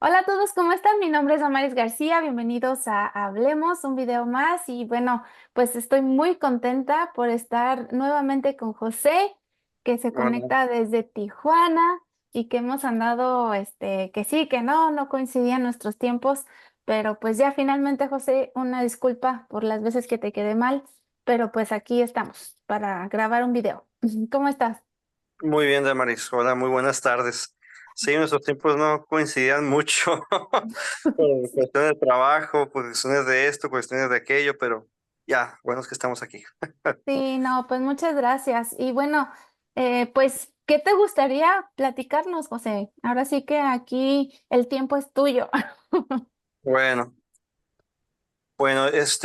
Hola a todos, ¿cómo están? Mi nombre es Amaris García, bienvenidos a Hablemos, un video más y bueno, pues estoy muy contenta por estar nuevamente con José, que se Hola. conecta desde Tijuana y que hemos andado, que sí, que no coincidían nuestros tiempos, pero pues ya finalmente José, una disculpa por las veces que te quedé mal, pero pues aquí estamos para grabar un video. ¿Cómo estás? Muy bien, Damaris. Hola, muy buenas tardes. Sí, nuestros tiempos no coincidían mucho por cuestiones de trabajo, por cuestiones de esto, cuestiones de aquello, pero ya, bueno, es que estamos aquí. Sí, no, pues muchas gracias. Y bueno, pues, ¿qué te gustaría platicarnos, José? Ahora sí que aquí el tiempo es tuyo. Bueno,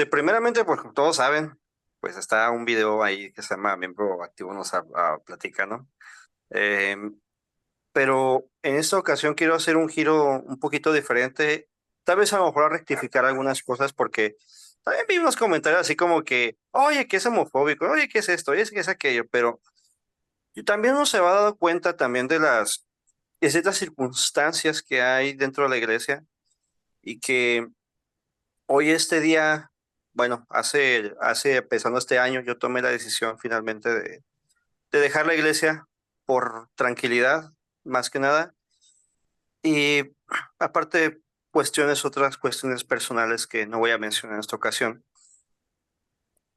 primeramente, pues como todos saben, pues está un video ahí que se llama Miembro Activo nos platica, ¿no? Em, pero en esta ocasión quiero hacer un giro un poquito diferente, tal vez a lo mejor a rectificar algunas cosas, porque también vi unos comentarios así como que, oye, que es homofóbico, oye, ¿qué es esto? Oye, ¿qué es aquello? Pero y también uno se va dando cuenta también de ciertas circunstancias que hay dentro de la iglesia y que hoy este día, bueno, empezando este año, yo tomé la decisión finalmente de dejar la iglesia por tranquilidad, más que nada. Y aparte, otras cuestiones personales que no voy a mencionar en esta ocasión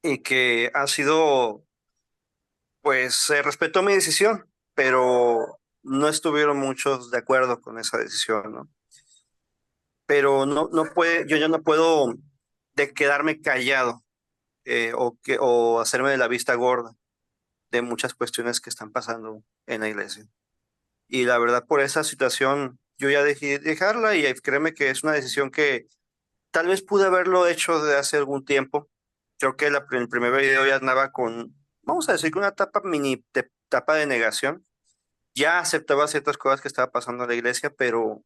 y que ha sido, pues, se respetó mi decisión, pero no estuvieron muchos de acuerdo con esa decisión, ¿no? Pero yo ya no puedo de quedarme callado o hacerme de la vista gorda de muchas cuestiones que están pasando en la iglesia. Y la verdad, por esa situación, yo ya dejé dejarla y créeme que es una decisión que tal vez pude haberlo hecho de hace algún tiempo. Creo que el primer video ya andaba con, vamos a decir que una etapa de negación. Ya aceptaba ciertas cosas que estaba pasando en la iglesia, pero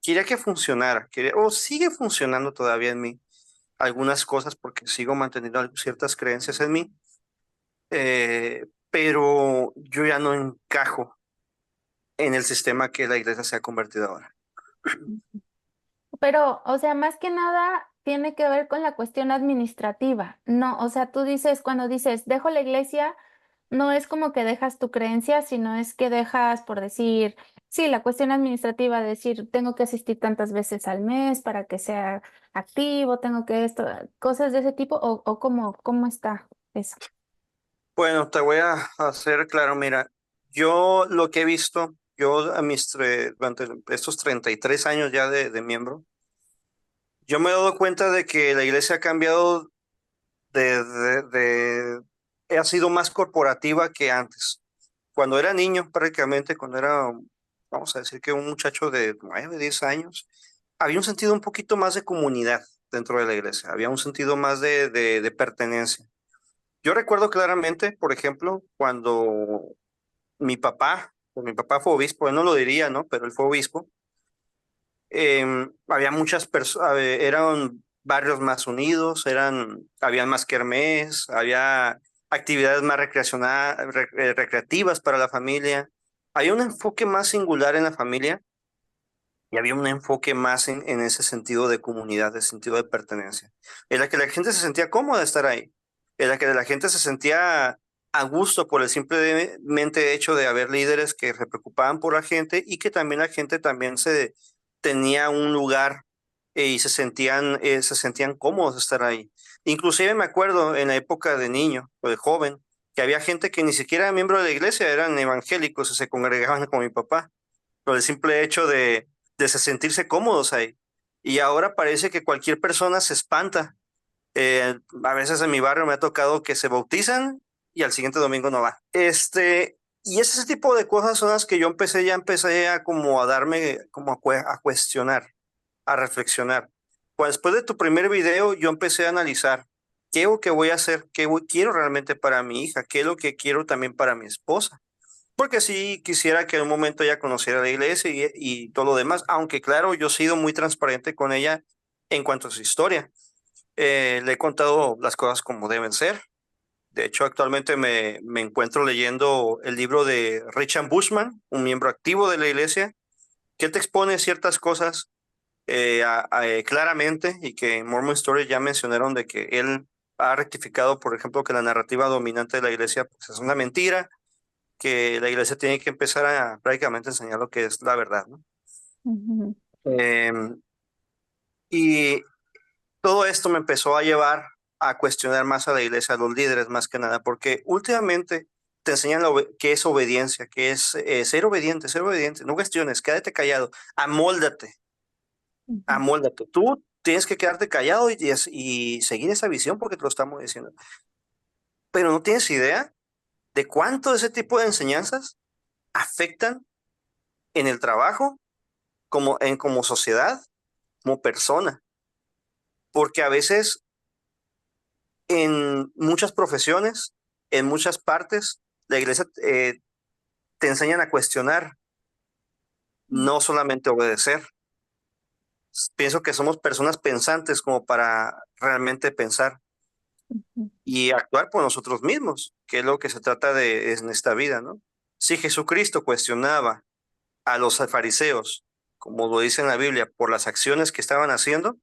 quería que funcionara, o sigue funcionando todavía en mí algunas cosas porque sigo manteniendo ciertas creencias en mí, pero yo ya no encajo en el sistema que la iglesia se ha convertido ahora. Pero, o sea, más que nada tiene que ver con la cuestión administrativa. No, o sea, tú dices, cuando dices, dejo la iglesia, no es como que dejas tu creencia, sino es que dejas, por decir, sí, la cuestión administrativa, decir, tengo que asistir tantas veces al mes para que sea activo, tengo que esto, cosas de ese tipo, o cómo está eso. Bueno, te voy a hacer claro, mira, yo lo que he visto, durante estos 33 años ya de miembro, yo me he dado cuenta de que la iglesia ha cambiado ha sido más corporativa que antes. Cuando era niño, prácticamente, cuando era, vamos a decir que un muchacho de 9, 10 años, había un sentido un poquito más de comunidad dentro de la iglesia, había un sentido más de pertenencia. Yo recuerdo claramente, por ejemplo, cuando mi papá fue obispo, él no lo diría, ¿no? Pero él fue obispo. Había muchas personas, eran barrios más unidos, había más kermés, había actividades más recreativas para la familia. Había un enfoque más singular en la familia y había un enfoque más en ese sentido de comunidad, de sentido de pertenencia, en la que la gente se sentía cómoda de estar ahí, en la que la gente se sentía a gusto por el simplemente hecho de haber líderes que se preocupaban por la gente y que también la gente también se tenía un lugar y se sentían cómodos de estar ahí. Inclusive me acuerdo en la época de niño o de joven que había gente que ni siquiera era miembro de la iglesia, eran evangélicos y se congregaban con mi papá por el simple hecho de sentirse cómodos ahí. Y ahora parece que cualquier persona se espanta. A veces en mi barrio me ha tocado que se bautizan y al siguiente domingo no va. Y ese tipo de cosas son las que ya empecé a como a darme, como a cuestionar, a reflexionar. Pues después de tu primer video, yo empecé a analizar qué es lo que voy a hacer, quiero realmente para mi hija, qué es lo que quiero también para mi esposa. Porque sí quisiera que en un momento ella conociera la iglesia y todo lo demás, aunque claro, yo he sido muy transparente con ella en cuanto a su historia. Le he contado las cosas como deben ser. De hecho, actualmente me encuentro leyendo el libro de Richard Bushman, un miembro activo de la iglesia, que él te expone ciertas cosas claramente, y que en Mormon Story ya mencionaron de que él ha rectificado, por ejemplo, que la narrativa dominante de la iglesia pues, es una mentira, que la iglesia tiene que empezar a prácticamente enseñar lo que es la verdad, ¿no? Ujú, Em, y todo esto me empezó a llevar a cuestionar más a la iglesia, a los líderes más que nada, porque últimamente te enseñan qué es obediencia, qué es ser obediente, no cuestiones, quédate callado, amóldate, ujú, amóldate. Tú tienes que quedarte callado y seguir esa visión porque te lo estamos diciendo. Pero no tienes idea de cuánto de ese tipo de enseñanzas afectan en el trabajo, como sociedad, como persona, porque a veces en muchas profesiones, en muchas partes, la iglesia te enseñan a cuestionar, no solamente obedecer. Pienso que somos personas pensantes como para realmente pensar ujú, y actuar por nosotros mismos, que es lo que se trata de en esta vida, ¿no? Si Jesucristo cuestionaba a los fariseos, como lo dice en la Biblia, por las acciones que estaban haciendo,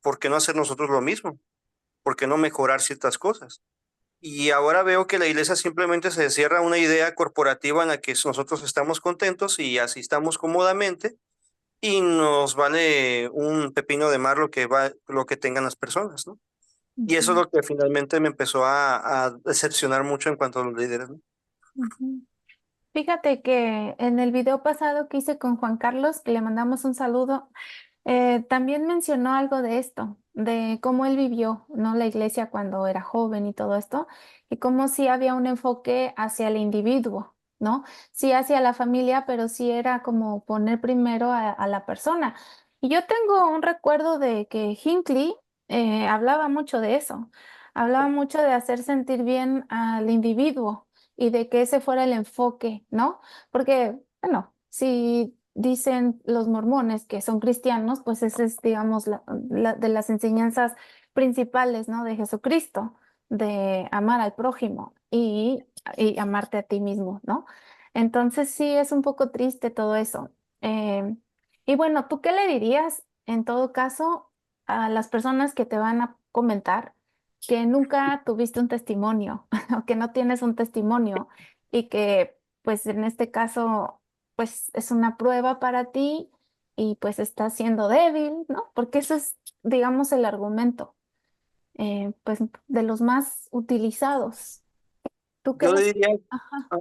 ¿por qué no hacer nosotros lo mismo? ¿Por qué no mejorar ciertas cosas? Y ahora veo que la iglesia simplemente se cierra a una idea corporativa en la que nosotros estamos contentos y asistamos cómodamente y nos vale un pepino de mar lo que tengan las personas, ¿no? Y eso es ujú, lo que finalmente me empezó a decepcionar mucho en cuanto a los líderes, ¿no? ujú. Fíjate que en el video pasado que hice con Juan Carlos, que le mandamos un saludo, también mencionó algo de esto, de cómo él vivió, ¿no? La iglesia cuando era joven y todo esto, y cómo sí había un enfoque hacia el individuo, ¿no? Sí hacia la familia, pero sí era como poner primero a la persona. Y yo tengo un recuerdo de que Hinckley hablaba mucho de eso, hablaba mucho de hacer sentir bien al individuo y de que ese fuera el enfoque, ¿no? Porque, bueno, si dicen los mormones que son cristianos, pues esa es, digamos, de las enseñanzas principales, ¿no? De Jesucristo, de amar al prójimo y amarte a ti mismo, ¿no? Entonces sí es un poco triste todo eso. Eh, y bueno, ¿tú qué le dirías en todo caso a las personas que te van a comentar que nunca tuviste un testimonio o que no tienes un testimonio y que pues en este caso pues es una prueba para ti y pues estás siendo débil, ¿no? Porque eso es, digamos, el argumento, pues de los más utilizados. ¿Tú qué Yo le les... diría, Ajá, ajá,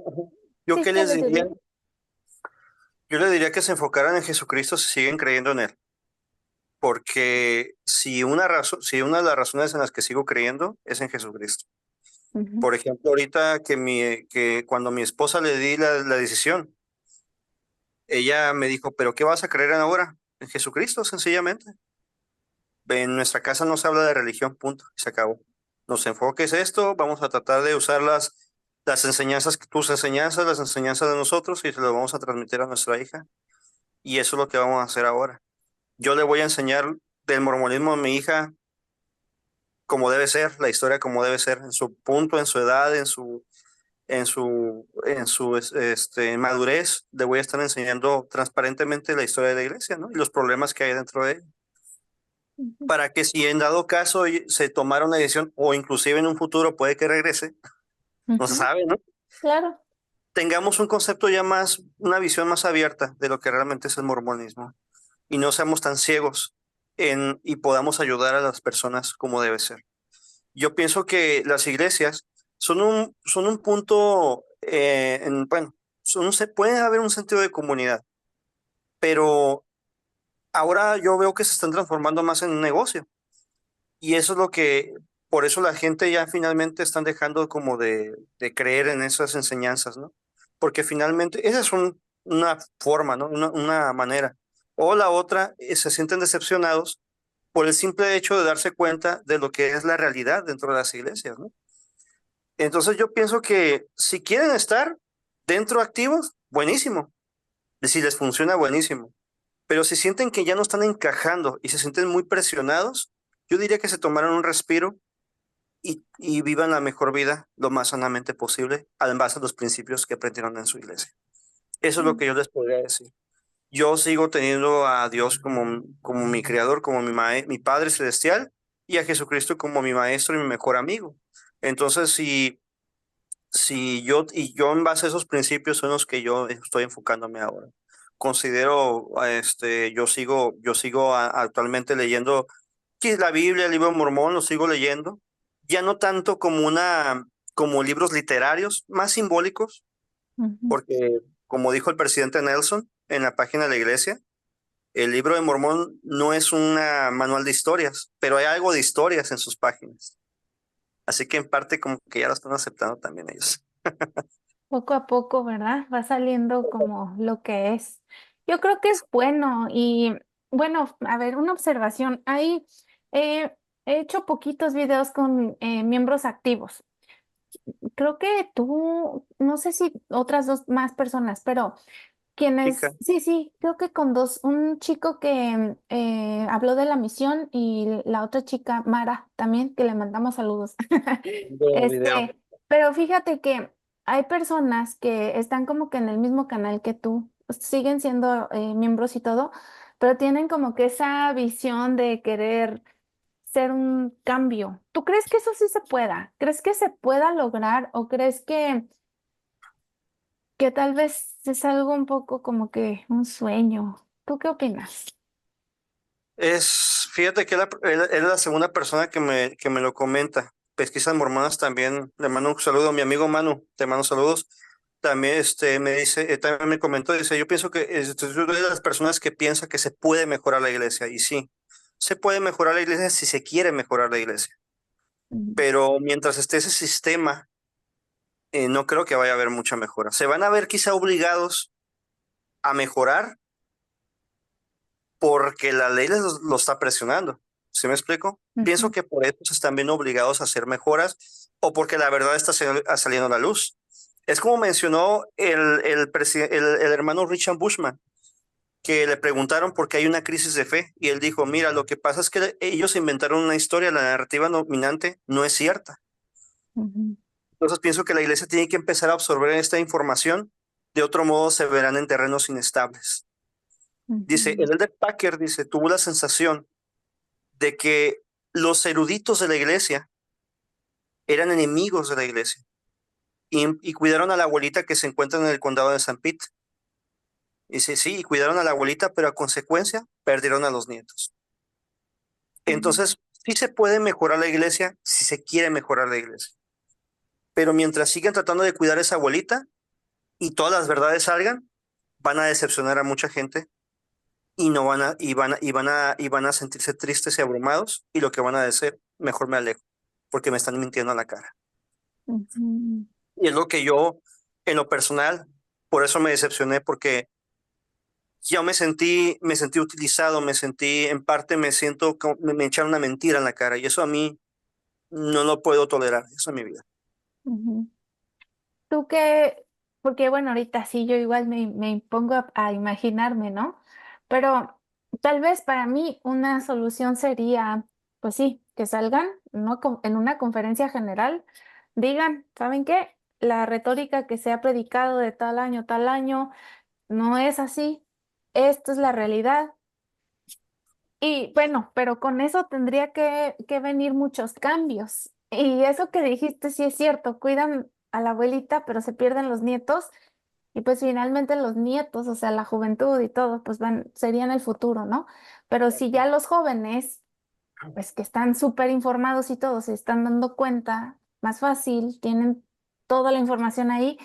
yo sí, qué ¿qué les les diría, diría? yo le diría que se enfocaran en Jesucristo si siguen creyendo en él, porque si una de las razones en las que sigo creyendo es en Jesucristo. Ujú, Por ejemplo, ahorita que cuando mi esposa le di la decisión, ella me dijo, ¿pero qué vas a creer en ahora? En Jesucristo, sencillamente. En nuestra casa no se habla de religión, punto, y se acabó. Nos enfoques esto, vamos a tratar de usar las enseñanzas, tus enseñanzas, las enseñanzas de nosotros y se las vamos a transmitir a nuestra hija. Y eso es lo que vamos a hacer ahora. Yo le voy a enseñar del mormonismo a mi hija como debe ser, la historia como debe ser, en su punto, en su edad, en su madurez. Le voy a estar enseñando transparentemente la historia de la iglesia, ¿no? Y los problemas que hay dentro de ella. ujú, Para que si en dado caso se tomara una decisión o inclusive en un futuro puede que regrese, no se ujú, sabe, ¿no? claro. Tengamos un concepto ya más, una visión más abierta de lo que realmente es el mormonismo y no seamos tan ciegos y podamos ayudar a las personas como debe ser. Yo pienso que las iglesias son un punto, bueno, puede haber un sentido de comunidad, pero ahora yo veo que se están transformando más en un negocio. Y eso es por eso la gente ya finalmente están dejando como de creer en esas enseñanzas, ¿no? Porque finalmente, esa es una forma, ¿no? Una manera. O la otra, se sienten decepcionados por el simple hecho de darse cuenta de lo que es la realidad dentro de las iglesias, ¿no? Entonces yo pienso que si quieren estar dentro activos, buenísimo. Y si les funciona, buenísimo. Pero si sienten que ya no están encajando y se sienten muy presionados, yo diría que se tomaran un respiro y vivan la mejor vida lo más sanamente posible, en base a los principios que aprendieron en su iglesia. Eso es lo que yo les podría decir. yo sigo teniendo a Dios como mi creador, como mi Padre Celestial, y a Jesucristo como mi maestro y mi mejor amigo. Entonces, si yo en base a esos principios son los que yo estoy enfocándome ahora. Considero, yo sigo actualmente leyendo que la Biblia, el libro de Mormón, lo sigo leyendo, ya no tanto como libros literarios, más simbólicos, Ujú. porque como dijo el presidente Nelson en la página de la iglesia, el libro de Mormón no es un manual de historias, pero hay algo de historias en sus páginas. Así que en parte como que ya lo están aceptando también ellos. Poco a poco, ¿verdad? Va saliendo como lo que es. Yo creo que es bueno y bueno, a ver, una observación. Ahí he hecho poquitos videos con miembros activos. Creo que tú, no sé si otras dos más personas, pero Chica, quienes, sí, sí, creo que con dos, un chico que habló de la misión y la otra chica, Mara, también, que le mandamos saludos. video. Pero fíjate que hay personas que están como que en el mismo canal que tú, siguen siendo miembros y todo, pero tienen como que esa visión de querer ser un cambio. ¿Tú crees que eso sí se pueda? ¿Crees que se pueda lograr o crees que tal vez es algo un poco como que un sueño? ¿Tú qué opinas? Fíjate que él es la segunda persona que me lo comenta. Pesquisas mormonas también, le mando un saludo a mi amigo Manu, te mando saludos. También me dice, también me comentó, dice, yo pienso que soy de las personas que piensa que se puede mejorar la iglesia. Y sí, se puede mejorar la iglesia si se quiere mejorar la iglesia. Mm. Pero mientras esté ese sistema, no creo que vaya a haber mucha mejora. Se van a ver quizá obligados a mejorar porque la ley les lo está presionando. ¿Sí me explico? Pienso Ujú, que por eso se están viendo obligados a hacer mejoras o porque la verdad está saliendo a la luz. Es como mencionó el hermano Richard Bushman, que le preguntaron por qué hay una crisis de fe y él dijo, mira, lo que pasa es que ellos inventaron una historia, la narrativa dominante no es cierta. ujú, Entonces pienso que la iglesia tiene que empezar a absorber esta información, de otro modo se verán en terrenos inestables. Dice, ujú, el elder Packer, dice, tuvo la sensación de que los eruditos de la iglesia eran enemigos de la iglesia y cuidaron a la abuelita que se encuentra en el condado de San Pete. Y dice, sí, y cuidaron a la abuelita, pero a consecuencia perdieron a los nietos. ujú, Entonces, sí se puede mejorar la iglesia si se quiere mejorar la iglesia. Pero mientras sigan tratando de cuidar a esa abuelita y todas las verdades salgan, van a decepcionar a mucha gente y no van a, y van a sentirse tristes y abrumados y lo que van a decir, mejor me alejo, porque me están mintiendo a la cara. ujú, Y es lo que yo, en lo personal, por eso me decepcioné, porque ya me sentí utilizado, en parte me siento como me echaron una mentira en la cara y eso a mí no lo puedo tolerar, eso en mi vida. ujú. Tú qué, porque bueno, ahorita sí yo igual me pongo a imaginarme, ¿no? Pero tal vez para mí una solución sería, pues sí, que salgan, ¿no? En una conferencia general, digan, ¿saben qué? La retórica que se ha predicado de tal año, no es así. Esto es la realidad. Y bueno, pero con eso tendría que venir muchos cambios. Y eso que dijiste sí es cierto, cuidan a la abuelita, pero se pierden los nietos. Y pues finalmente los nietos, o sea, la juventud y todo, pues serían el futuro, ¿no? Pero si ya los jóvenes, pues que están súper informados y todo, se están dando cuenta más fácil, tienen toda la información ahí,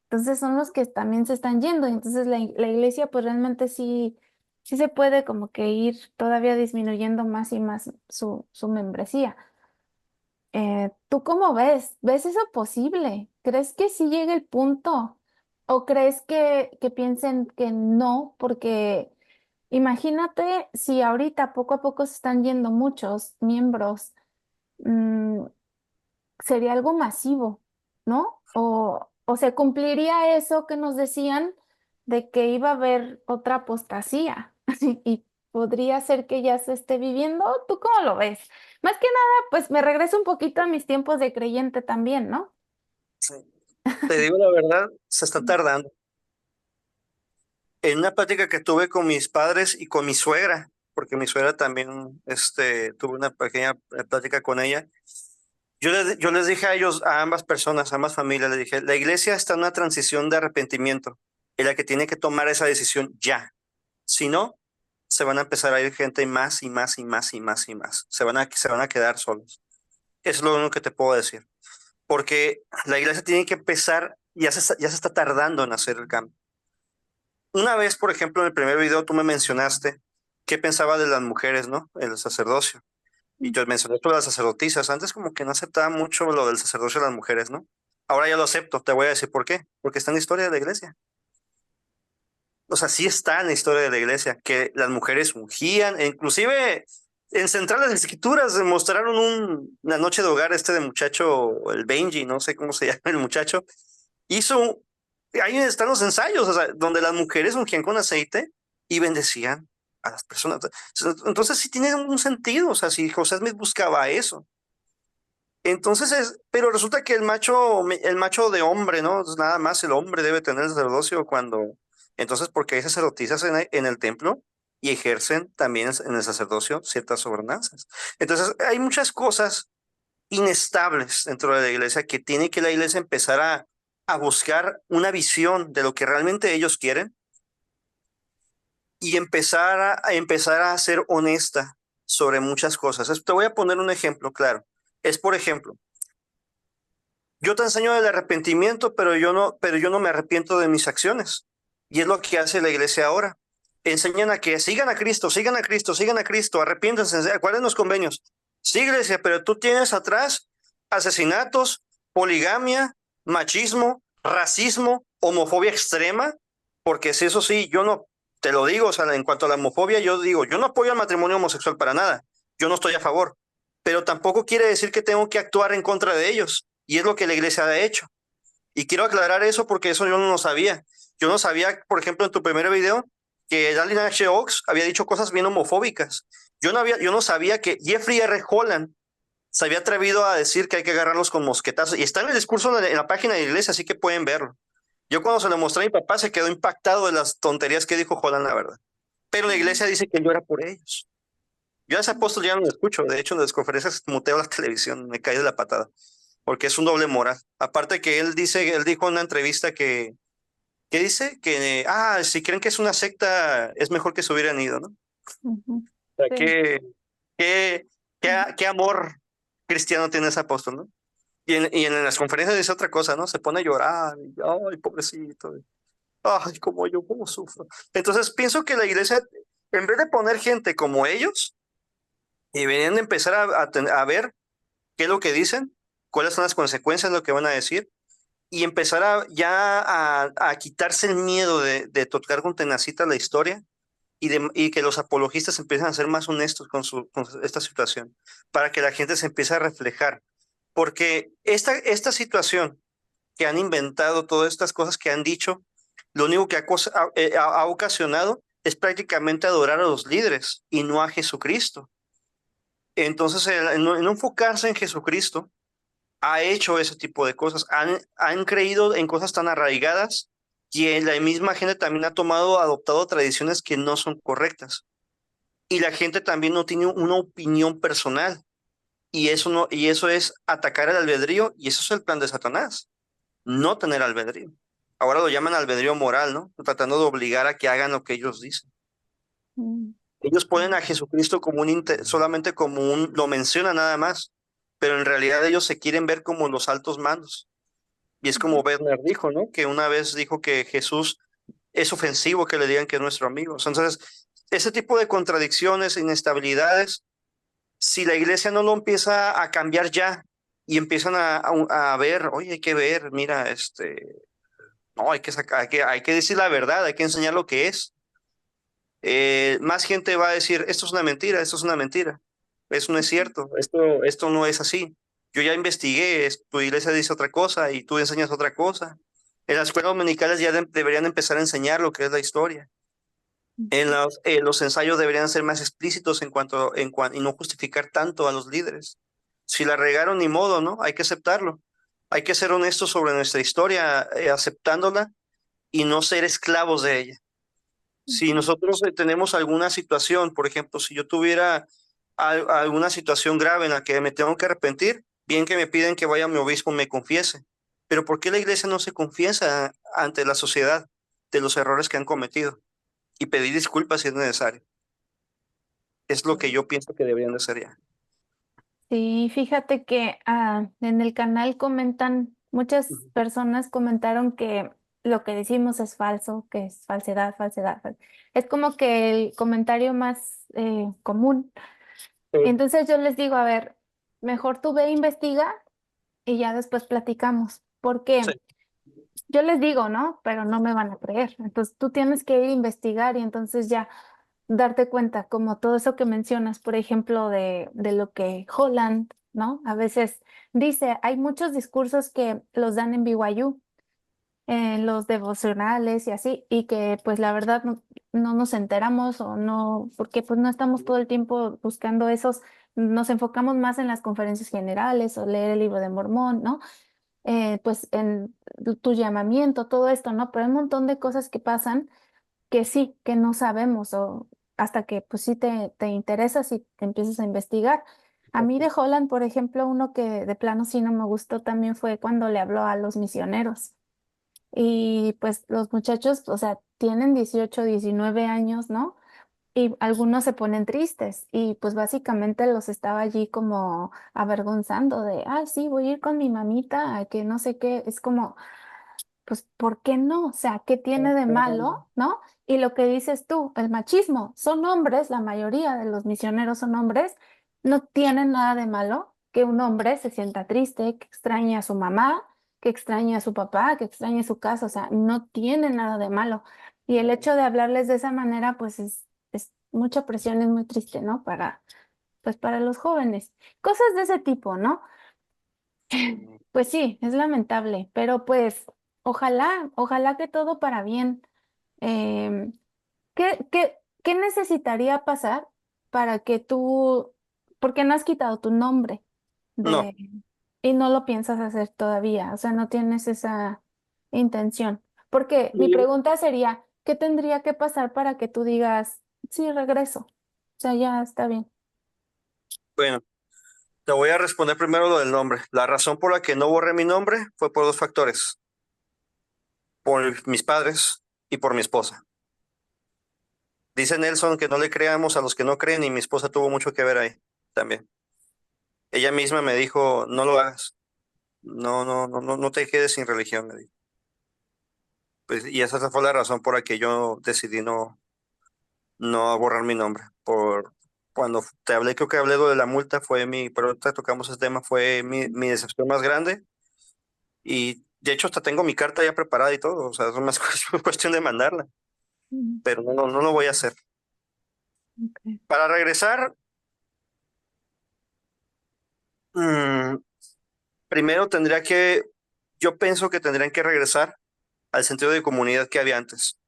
entonces son los que también se están yendo. Y entonces la iglesia pues realmente sí, sí se puede como que ir todavía disminuyendo más y más su membresía. ¿Tú cómo ves? ¿Ves eso posible? ¿Crees que sí llegue el punto? ¿O crees que piensen que no? Porque imagínate si ahorita poco a poco se están yendo muchos miembros, mm, sería algo masivo, ¿no? O se cumpliría eso que nos decían de que iba a haber otra apostasía y podría ser que ya se esté viviendo. ¿Tú cómo lo ves? Más que nada, pues me regreso un poquito a mis tiempos de creyente también, ¿no? Sí. Te digo la verdad, se está tardando. en una plática que tuve con mis padres y con mi suegra, porque mi suegra también, tuve una pequeña plática con ella. Yo les dije a ellos, a ambas personas, a ambas familias, les dije, la iglesia está en una transición de arrepentimiento, en la que tiene que tomar esa decisión ya. Si no, se van a empezar a ir gente más y más y más y más y más. Se van a quedar solos. Eso es lo único que te puedo decir. Porque la iglesia tiene que empezar, ya se está tardando en hacer el cambio. Una vez, por ejemplo, en el primer video tú me mencionaste qué pensaba de las mujeres, ¿no? El sacerdocio. Y yo mencioné todo de las sacerdotisas. Antes como que no aceptaba mucho lo del sacerdocio de las mujeres, ¿no? Ahora ya lo acepto. Te voy a decir por qué. Porque está en la historia de la iglesia. O sea, sí está en la historia de la iglesia que las mujeres ungían, e inclusive en Centrales de Escrituras mostraron una noche de hogar de muchacho, el Benji, no sé cómo se llama el muchacho, hizo, ahí están los ensayos, o sea, donde las mujeres ungían con aceite y bendecían a las personas. Entonces sí tiene un sentido, o sea, si José Smith buscaba eso. Entonces pero resulta que el macho de hombre, ¿no? Pues nada más el hombre debe tener el sacerdocio entonces, porque hay sacerdotisas en el templo y ejercen también en el sacerdocio ciertas ordenanzas. Entonces, hay muchas cosas inestables dentro de la iglesia que tiene que la iglesia empezar a buscar una visión de lo que realmente ellos quieren y empezar a ser honesta sobre muchas cosas. Te voy a poner un ejemplo claro. Es, por ejemplo, yo te enseño del arrepentimiento, pero yo no me arrepiento de mis acciones. Y es lo que hace la iglesia ahora. Enseñan a que sigan a Cristo, sigan a Cristo, sigan a Cristo, arrepiéntanse, acuérdense los convenios. Sí, iglesia, pero tú tienes atrás asesinatos, poligamia, machismo, racismo, homofobia extrema, porque si eso sí, yo no, te lo digo, o sea, en cuanto a la homofobia, yo digo, yo no apoyo al matrimonio homosexual para nada, yo no estoy a favor, pero tampoco quiere decir que tengo que actuar en contra de ellos. Y es lo que la iglesia ha hecho. Y quiero aclarar eso porque eso yo no lo sabía. Yo no sabía, por ejemplo, en tu primer video, que Dallin H. Oaks había dicho cosas bien homofóbicas. Yo no sabía que Jeffrey R. Holland se había atrevido a decir que hay que agarrarlos con mosquetazos. Y está en el discurso en la página de la iglesia, así que pueden verlo. Yo cuando se lo mostré a mi papá se quedó impactado de las tonterías que dijo Holland, la verdad. Pero la iglesia dice que yo era por ellos. Yo a ese apóstol ya no lo escucho. De hecho, en las conferencias muteo la televisión, me cae de la patada porque es un doble moral. Aparte que él dijo en una entrevista que dice que, si creen que es una secta, es mejor que se hubieran ido, ¿no? Ujú. O sea, Sí. qué, qué amor cristiano tiene ese apóstol, ¿no? Y en las conferencias dice otra cosa, ¿no? Se pone a llorar, y, ay, pobrecito, ay, cómo yo, cómo sufro. Entonces pienso que la iglesia, en vez de poner gente como ellos, deberían de empezar a ver qué es lo que dicen, cuáles son las consecuencias de lo que van a decir, y empezar a quitarse el miedo de tocar con tenacita la historia y que los apologistas empiecen a ser más honestos con esta situación, para que la gente se empiece a reflejar. Porque esta situación que han inventado, todas estas cosas que han dicho, lo único que ha ocasionado es prácticamente adorar a los líderes y no a Jesucristo. Entonces, no enfocarse en Jesucristo, ha hecho ese tipo de cosas. Han creído en cosas tan arraigadas que la misma gente también ha adoptado tradiciones que no son correctas. Y la gente también no tiene una opinión personal. Y eso no, y eso es atacar el albedrío, y eso es el plan de Satanás, no tener albedrío. Ahora lo llaman albedrío moral, ¿no? Tratando de obligar a que hagan lo que ellos dicen. Mm. Ellos ponen a Jesucristo como solamente como lo mencionan nada más, pero en realidad ellos se quieren ver como los altos mandos. Y es como Bernard dijo, ¿no? Que una vez dijo que Jesús es ofensivo que le digan que es nuestro amigo. Entonces, ese tipo de contradicciones, inestabilidades, si la iglesia no lo empieza a cambiar ya y empiezan a ver, oye, hay que ver, mira, no, hay que sacar, hay que decir la verdad, hay que enseñar lo que es. Más gente va a decir, esto es una mentira, esto es una mentira, eso no es cierto, esto no es así. Yo ya investigué, tu iglesia dice otra cosa y tú enseñas otra cosa. En las escuelas dominicales ya deberían empezar a enseñar lo que es la historia. Los ensayos deberían ser más explícitos y no justificar tanto a los líderes. Si la regaron, ni modo, ¿no? Hay que aceptarlo. Hay que ser honestos sobre nuestra historia, aceptándola y no ser esclavos de ella. Si nosotros tenemos alguna situación, por ejemplo, si yo tuviera alguna situación grave en la que me tengo que arrepentir, bien que me piden que vaya a mi obispo y me confiese. Pero ¿por qué la iglesia no se confiesa ante la sociedad de los errores que han cometido y pedir disculpas si es necesario? Es lo que yo pienso que deberían de hacer ya. Sí, fíjate que en el canal comentan, muchas Ujú. personas comentaron que lo que decimos es falso, que es falsedad, falsedad. Es como que el comentario más común. Y Sí, entonces yo les digo, a ver, mejor tú ve e investiga y ya después platicamos. sí, Porque yo les digo, ¿no? Pero no me van a creer. Entonces tú tienes que ir a investigar y entonces ya darte cuenta, como todo eso que mencionas, por ejemplo, de lo que Holland, ¿no? A veces dice, hay muchos discursos que los dan en BYU, en los devocionales y así, y que pues la verdad no nos enteramos o no, porque pues no estamos todo el tiempo buscando esos, nos enfocamos más en las conferencias generales o leer el libro de Mormón, ¿no? Pues en tu llamamiento, todo esto, ¿no? Pero hay un montón de cosas que pasan que sí, que no sabemos o hasta que pues sí te interesas y te empiezas a investigar. A mí de Holland, por ejemplo, uno que de plano sí no me gustó también fue cuando le habló a los misioneros. Y pues los muchachos, o sea, tienen 18 19 años, ¿no? Y algunos se ponen tristes y pues básicamente los estaba allí como avergonzando de, ah, sí, voy a ir con mi mamita, a que no sé qué, es como pues, ¿por qué no? O sea, ¿qué tiene de malo, no? Y lo que dices tú, el machismo, son hombres, la mayoría de los misioneros son hombres, no tienen nada de malo que un hombre se sienta triste, que extrañe a su mamá, que extrañe a su papá, que extrañe su casa, o sea, no tiene nada de malo. Y el hecho de hablarles de esa manera, pues es mucha presión, es muy triste, ¿no? Pues para los jóvenes. Cosas de ese tipo, ¿no? sí. Pues sí, es lamentable, pero pues ojalá que todo para bien. Em, ¿qué necesitaría pasar para que tú, porque no has quitado tu nombre No, de, y no lo piensas hacer todavía? O sea, no tienes esa intención. Porque mi y, pregunta sería, ¿qué tendría que pasar para que tú digas, sí, regreso? O sea, ya está bien. bueno, te voy a responder primero lo del nombre. La razón por la que no borré mi nombre fue por dos factores, por mis padres y por mi esposa. Dice Nelson que no le creamos a los que no creen y mi esposa tuvo mucho que ver ahí también. Ella misma me dijo, no lo hagas, no te quedes sin religión, me dijo. Pues, y esa fue la razón por la que yo decidí no borrar mi nombre. Cuando te hablé, creo que hablé lo de la multa, pero ahorita tocamos ese tema, fue mi decepción más grande. Y de hecho hasta tengo mi carta ya preparada y todo, o sea, es más cuestión de mandarla, Mm, pero no lo voy a hacer. ok. Para regresar, mm, primero yo pienso que tendrían que regresar al sentido de comunidad que había antes.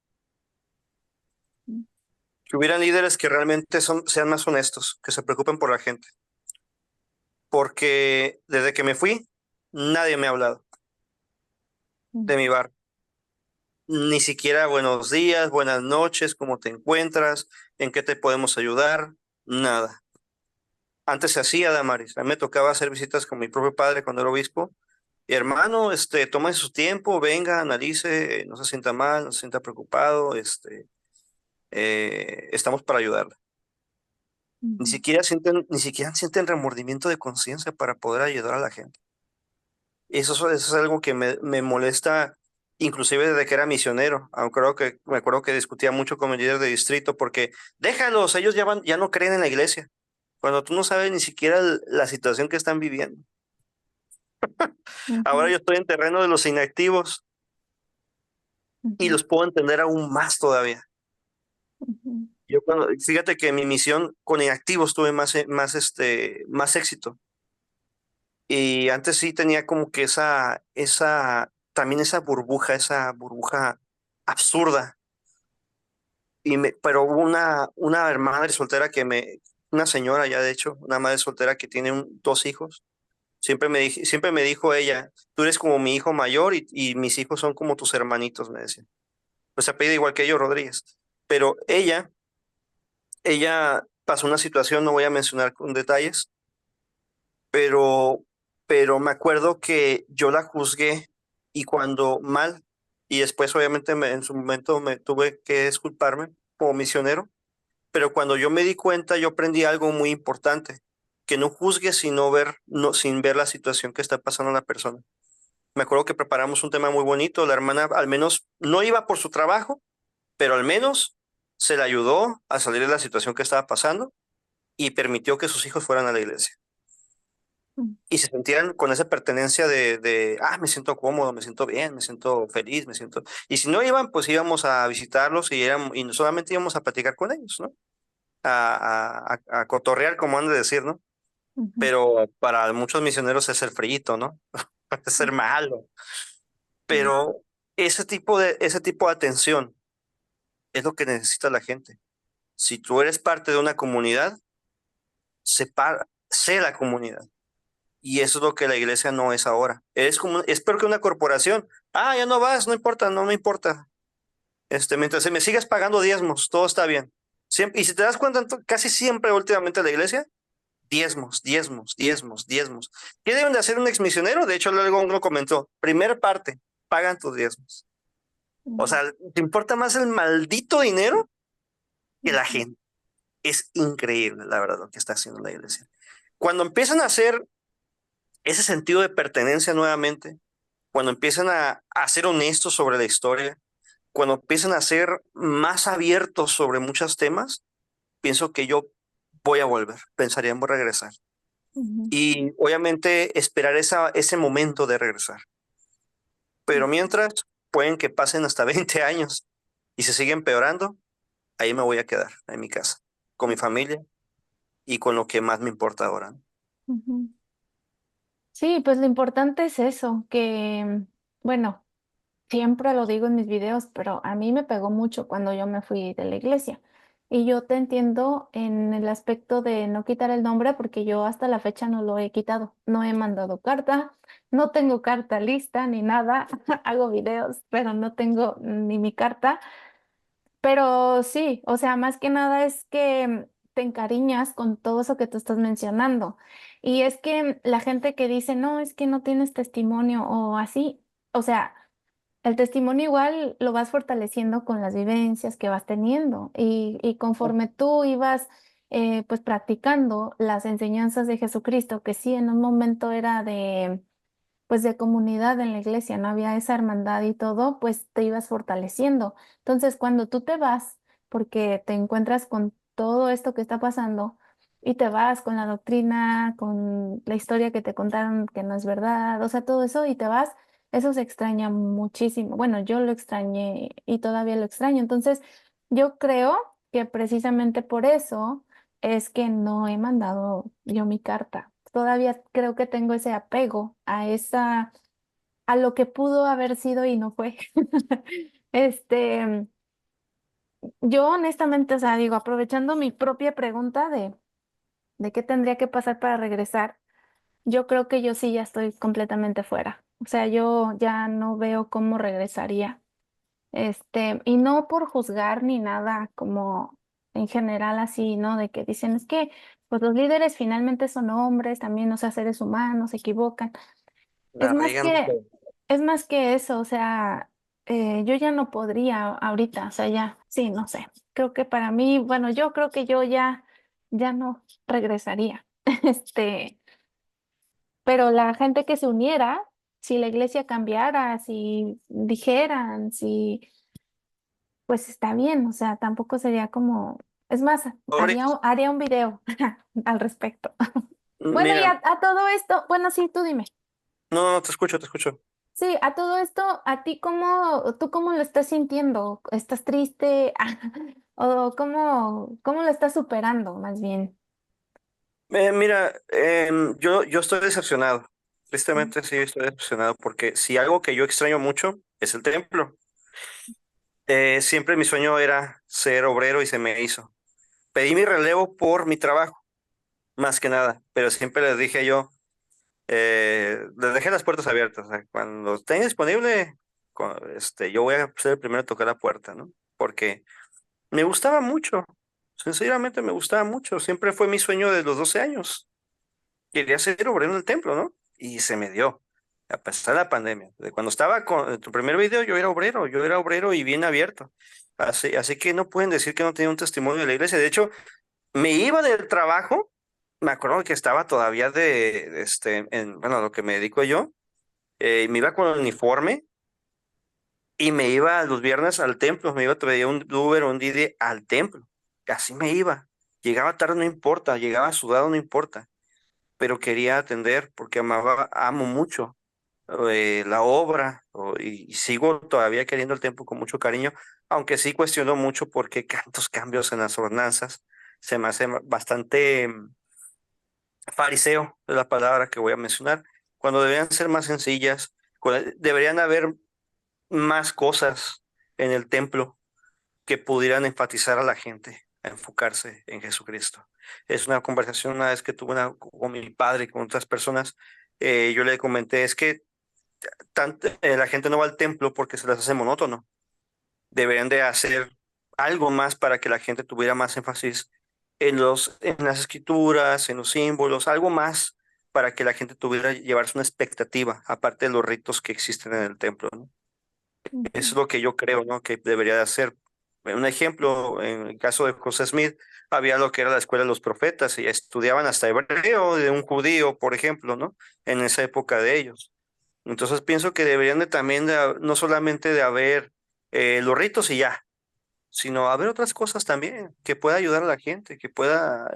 Que hubieran líderes que realmente sean más honestos, que se preocupen por la gente. Porque desde que me fui, nadie me ha hablado Mm, de mi bar. Ni siquiera buenos días, buenas noches, cómo te encuentras, en qué te podemos ayudar, nada. Antes se hacía, Damaris. A mí me tocaba hacer visitas con mi propio padre cuando era obispo. Y hermano, tome su tiempo, venga, analice, no se sienta mal, no se sienta preocupado, estamos para ayudarle. ujú, Ni siquiera sienten remordimiento de conciencia para poder ayudar a la gente. Eso es algo que me molesta, inclusive desde que era misionero. Aunque me acuerdo que discutía mucho con el líder de distrito porque déjalos, ellos ya no creen en la iglesia. Cuando tú no sabes ni siquiera la situación que están viviendo. Ahora ujú, yo estoy en terreno de los inactivos y ujú, los puedo entender aún más todavía. ujú, Fíjate que en mi misión con inactivos tuve más éxito. Y antes sí tenía como que también esa burbuja absurda. Pero hubo una madre soltera una señora ya de hecho, una madre soltera que tiene dos hijos. Siempre me dijo ella, tú eres como mi hijo mayor y mis hijos son como tus hermanitos, me decía. Pues se apellida igual que yo, Rodríguez. pero ella pasó una situación, no voy a mencionar con detalles, pero, pero me acuerdo que yo la juzgué y cuando mal, y después obviamente en su momento me tuve que disculparme como misionero, pero cuando yo me di cuenta, yo aprendí algo muy importante, que no juzgues sino ver, no, sin ver la situación que está pasando la persona. Me acuerdo que preparamos un tema muy bonito, la hermana al menos no iba por su trabajo, pero al menos se le ayudó a salir de la situación que estaba pasando y permitió que sus hijos fueran a la iglesia y se sentían con esa pertenencia me siento cómodo, me siento bien, me siento feliz, me siento... Y si no iban, pues íbamos a visitarlos y no solamente íbamos a platicar con ellos, ¿no? A cotorrear, como han de decir, ¿no? Ujú, Pero para muchos misioneros es ser frito, ¿no? Es ser malo. sí, Pero ese tipo de atención es lo que necesita la gente. Si tú eres parte de una comunidad, sé la comunidad. Y eso es lo que la iglesia no es ahora. Es peor que una corporación. Ya no vas, no importa, no me importa. Mientras se me sigas pagando diezmos, todo está bien. Siempre, y si te das cuenta, casi siempre últimamente la iglesia, diezmos, diezmos, diezmos, diezmos. ¿Qué deben de hacer un exmisionero? De hecho, luego uno comentó, primer parte, pagan tus diezmos. O ujú, sea, ¿te importa más el maldito dinero que la ujú, gente? Es increíble, la verdad, lo que está haciendo la iglesia. Cuando empiezan a hacer ese sentido de pertenencia nuevamente, cuando empiezan a ser honestos sobre la historia, cuando empiezan a ser más abiertos sobre muchos temas, pienso que yo voy a volver, pensaríamos regresar. ujú, Y obviamente esperar ese momento de regresar. Pero mientras, pueden que pasen hasta 20 años y se sigue empeorando, ahí me voy a quedar en mi casa, con mi familia y con lo que más me importa ahora. ujú. Sí, pues lo importante es eso, que, bueno, siempre lo digo en mis videos, pero a mí me pegó mucho cuando yo me fui de la iglesia. Y yo te entiendo en el aspecto de no quitar el nombre, porque yo hasta la fecha no lo he quitado. No he mandado carta, no tengo carta lista ni nada. Hago videos, pero no tengo ni mi carta. Pero sí, o sea, más que nada es que te encariñas con todo eso que tú estás mencionando. Y es que la gente que dice, no, es que no tienes testimonio o así, o sea, el testimonio igual lo vas fortaleciendo con las vivencias que vas teniendo y conforme tú ibas pues practicando las enseñanzas de Jesucristo, que sí, en un momento era de pues de comunidad en la iglesia, no había esa hermandad y todo, pues te ibas fortaleciendo. Entonces, cuando tú te vas, porque te encuentras con todo esto que está pasando y te vas con la doctrina, con la historia que te contaron que no es verdad, o sea, todo eso y te vas, eso se extraña muchísimo. Bueno, yo lo extrañé y todavía lo extraño. Entonces, yo creo que precisamente por eso es que no he mandado yo mi carta. Todavía creo que tengo ese apego a a lo que pudo haber sido y no fue. Este, yo honestamente, o sea, digo, aprovechando mi propia pregunta de qué tendría que pasar para regresar, yo creo que yo sí ya estoy completamente fuera. O sea, yo ya no veo cómo regresaría. Y no por juzgar ni nada como en general así, ¿no? De que dicen, es que pues los líderes finalmente son hombres, también, o sea, seres humanos, se equivocan. Es La más riegan. es más que eso, o sea, yo ya no podría ahorita, o sea, ya, sí, no sé. Creo que para mí, bueno, yo creo que yo ya no regresaría. Este, pero la gente que se uniera, si la iglesia cambiara, si dijeran, si pues está bien, o sea, tampoco sería como, es más, Ahorita, haría un video al respecto. Bueno, y mira, a todo esto, bueno, sí, tú dime. no, no, te escucho, te escucho. Sí, a todo esto, ¿a ti tú cómo lo estás sintiendo? ¿Estás triste? ¿O cómo lo estás superando, más bien? Mira, yo estoy decepcionado. Tristemente sí estoy decepcionado porque si algo que yo extraño mucho es el templo. Siempre mi sueño era ser obrero y se me hizo. Pedí mi relevo por mi trabajo, más que nada, pero siempre les dije yo, les dejé las puertas abiertas. O sea, cuando esté disponible, yo voy a ser el primero a tocar la puerta, ¿no? Porque Me gustaba mucho, sinceramente me gustaba mucho. Siempre fue mi sueño de los 12 años. Quería ser obrero en el templo, ¿no? Y se me dio, a pesar de la pandemia. De cuando estaba con tu primer video, yo era obrero y bien abierto. Así que no pueden decir que no tenía un testimonio de la iglesia. De hecho, me iba del trabajo, me acuerdo que estaba todavía bueno, lo que me dedico yo, me iba con el uniforme y me iba los viernes al templo, me iba, traía un Uber o un Didi al templo. Así me iba. Llegaba tarde, no importa, llegaba sudado, no importa, pero quería atender porque amo mucho la obra y sigo todavía queriendo el templo con mucho cariño, aunque sí cuestiono mucho por qué tantos cambios en las ordenanzas. Se me hace bastante fariseo, es la palabra que voy a mencionar, cuando deberían ser más sencillas, deberían haber más cosas en el templo que pudieran enfatizar a la gente a enfocarse en Jesucristo. Es una conversación una vez que tuve con mi padre y con otras personas. Yo le comenté, es que la gente no va al templo porque se les hace monótono. Deberían de hacer algo más para que la gente tuviera más énfasis en las escrituras, en los símbolos, algo más para que la gente tuviera llevarse una expectativa, aparte de los ritos que existen en el templo, ¿no? Eso es Ujú. lo que yo creo, ¿no? Que debería de hacer. Un ejemplo, en el caso de José Smith, había lo que era la escuela de los profetas y estudiaban hasta hebreo de un judío, por ejemplo, ¿no? En esa época de ellos. Entonces pienso que deberían de también, no solamente de haber los ritos y ya, sino haber otras cosas también que pueda ayudar a la gente, que pueda,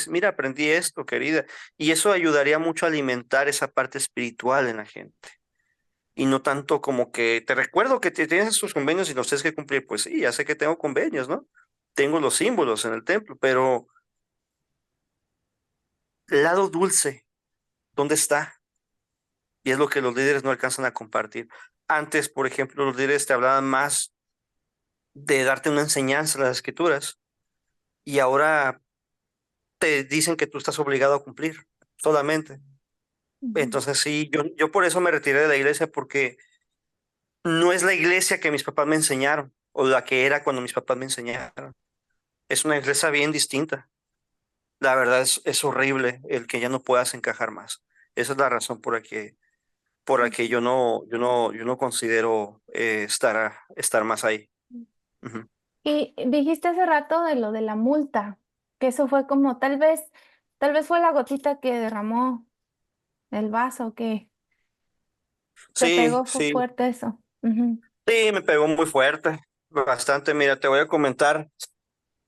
mira, aprendí esto, querida. Y eso ayudaría mucho a alimentar esa parte espiritual en la gente y no tanto como que te recuerdo que tienes tus convenios y los tienes que cumplir. Pues sí, ya sé que tengo convenios, ¿no? Tengo los símbolos en el templo, pero el lado dulce, ¿dónde está? Y es lo que los líderes no alcanzan a compartir. Antes, por ejemplo, los líderes te hablaban más de darte una enseñanza en las escrituras y ahora te dicen que tú estás obligado a cumplir solamente. Ujú. Entonces sí, yo por eso me retiré de la iglesia porque no es la iglesia que mis papás me enseñaron o la que era cuando mis papás me enseñaron. Es una iglesia bien distinta. La verdad es horrible el que ya no puedas encajar más. Esa es la razón por la que yo no considero estar más ahí. Ujú. Y dijiste hace rato de lo de la multa, que eso fue como tal vez fue la gotita que derramó el vaso, que te Sí, pegó, fue sí, fuerte eso. Ujú, sí, me pegó muy fuerte, bastante. Mira, te voy a comentar.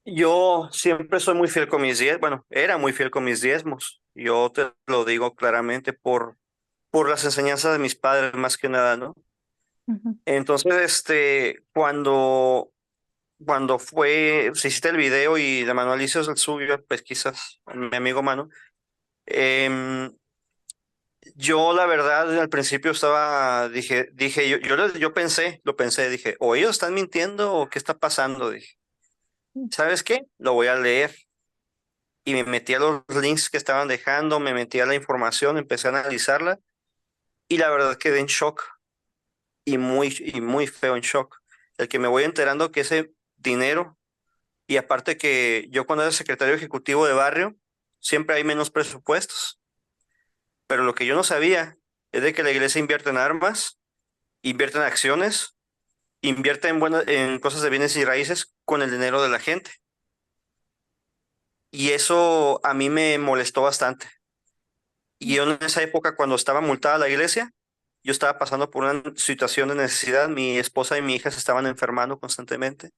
Yo siempre soy muy fiel con mis bueno, era muy fiel con mis diezmos. Yo te lo digo claramente por las enseñanzas de mis padres, más que nada, ¿no? ujú, Entonces, cuando si hiciste el video y de Manuel hizo el suyo, pues quizás mi amigo Manu, em, yo la verdad al principio lo pensé, dije, o ellos están mintiendo o qué está pasando, dije, ¿sabes qué? Lo voy a leer y me metí a los links que estaban dejando, me metí a la información, empecé a analizarla y la verdad quedé en shock y muy feo en shock. El que me voy enterando que ese dinero. Y aparte que yo cuando era secretario ejecutivo de barrio, siempre hay menos presupuestos. Pero lo que yo no sabía es de que la iglesia invierte en armas, invierte en acciones, invierte en cosas de bienes y raíces con el dinero de la gente. Y eso a mí me molestó bastante. Y yo en esa época, cuando estaba multada la iglesia, yo estaba pasando por una situación de necesidad. Mi esposa y mi hija se estaban enfermando constantemente.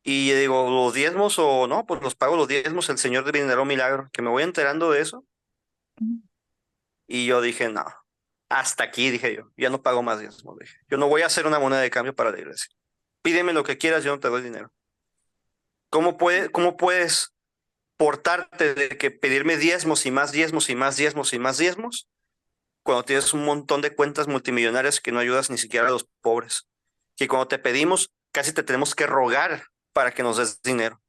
Y yo digo, los diezmos o no, pues los pago los diezmos, el Señor de un milagro. Que me voy enterando de eso. ujú, Y yo dije, no, hasta aquí, dije yo, ya no pago más diezmos, dije. Yo no voy a hacer una moneda de cambio para la iglesia. Pídeme lo que quieras, yo no te doy dinero. Cómo puedes portarte de que pedirme diezmos y más diezmos y más diezmos y más diezmos cuando tienes un montón de cuentas multimillonarias que no ayudas ni siquiera a los pobres? Que cuando te pedimos, casi te tenemos que rogar para que nos des dinero.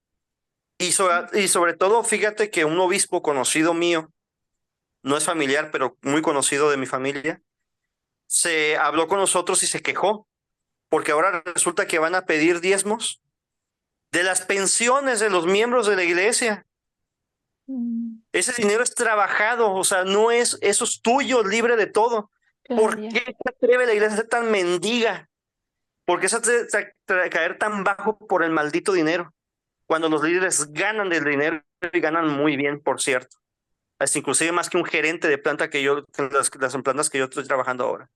Y sobre todo, fíjate que un obispo conocido mío, no es familiar, pero muy conocido de mi familia, se habló con nosotros y se quejó, porque ahora resulta que van a pedir diezmos de las pensiones de los miembros de la iglesia. Mm, Ese dinero es trabajado, o sea, no es, eso es tuyo, libre de todo. claro, ¿Por ya. qué se atreve la iglesia a ser tan mendiga? ¿Por qué se atreve a caer tan bajo por el maldito dinero? Cuando los líderes ganan del dinero y ganan muy bien, por cierto. Es inclusive más que un gerente de planta que yo, que las plantas que yo estoy trabajando ahora.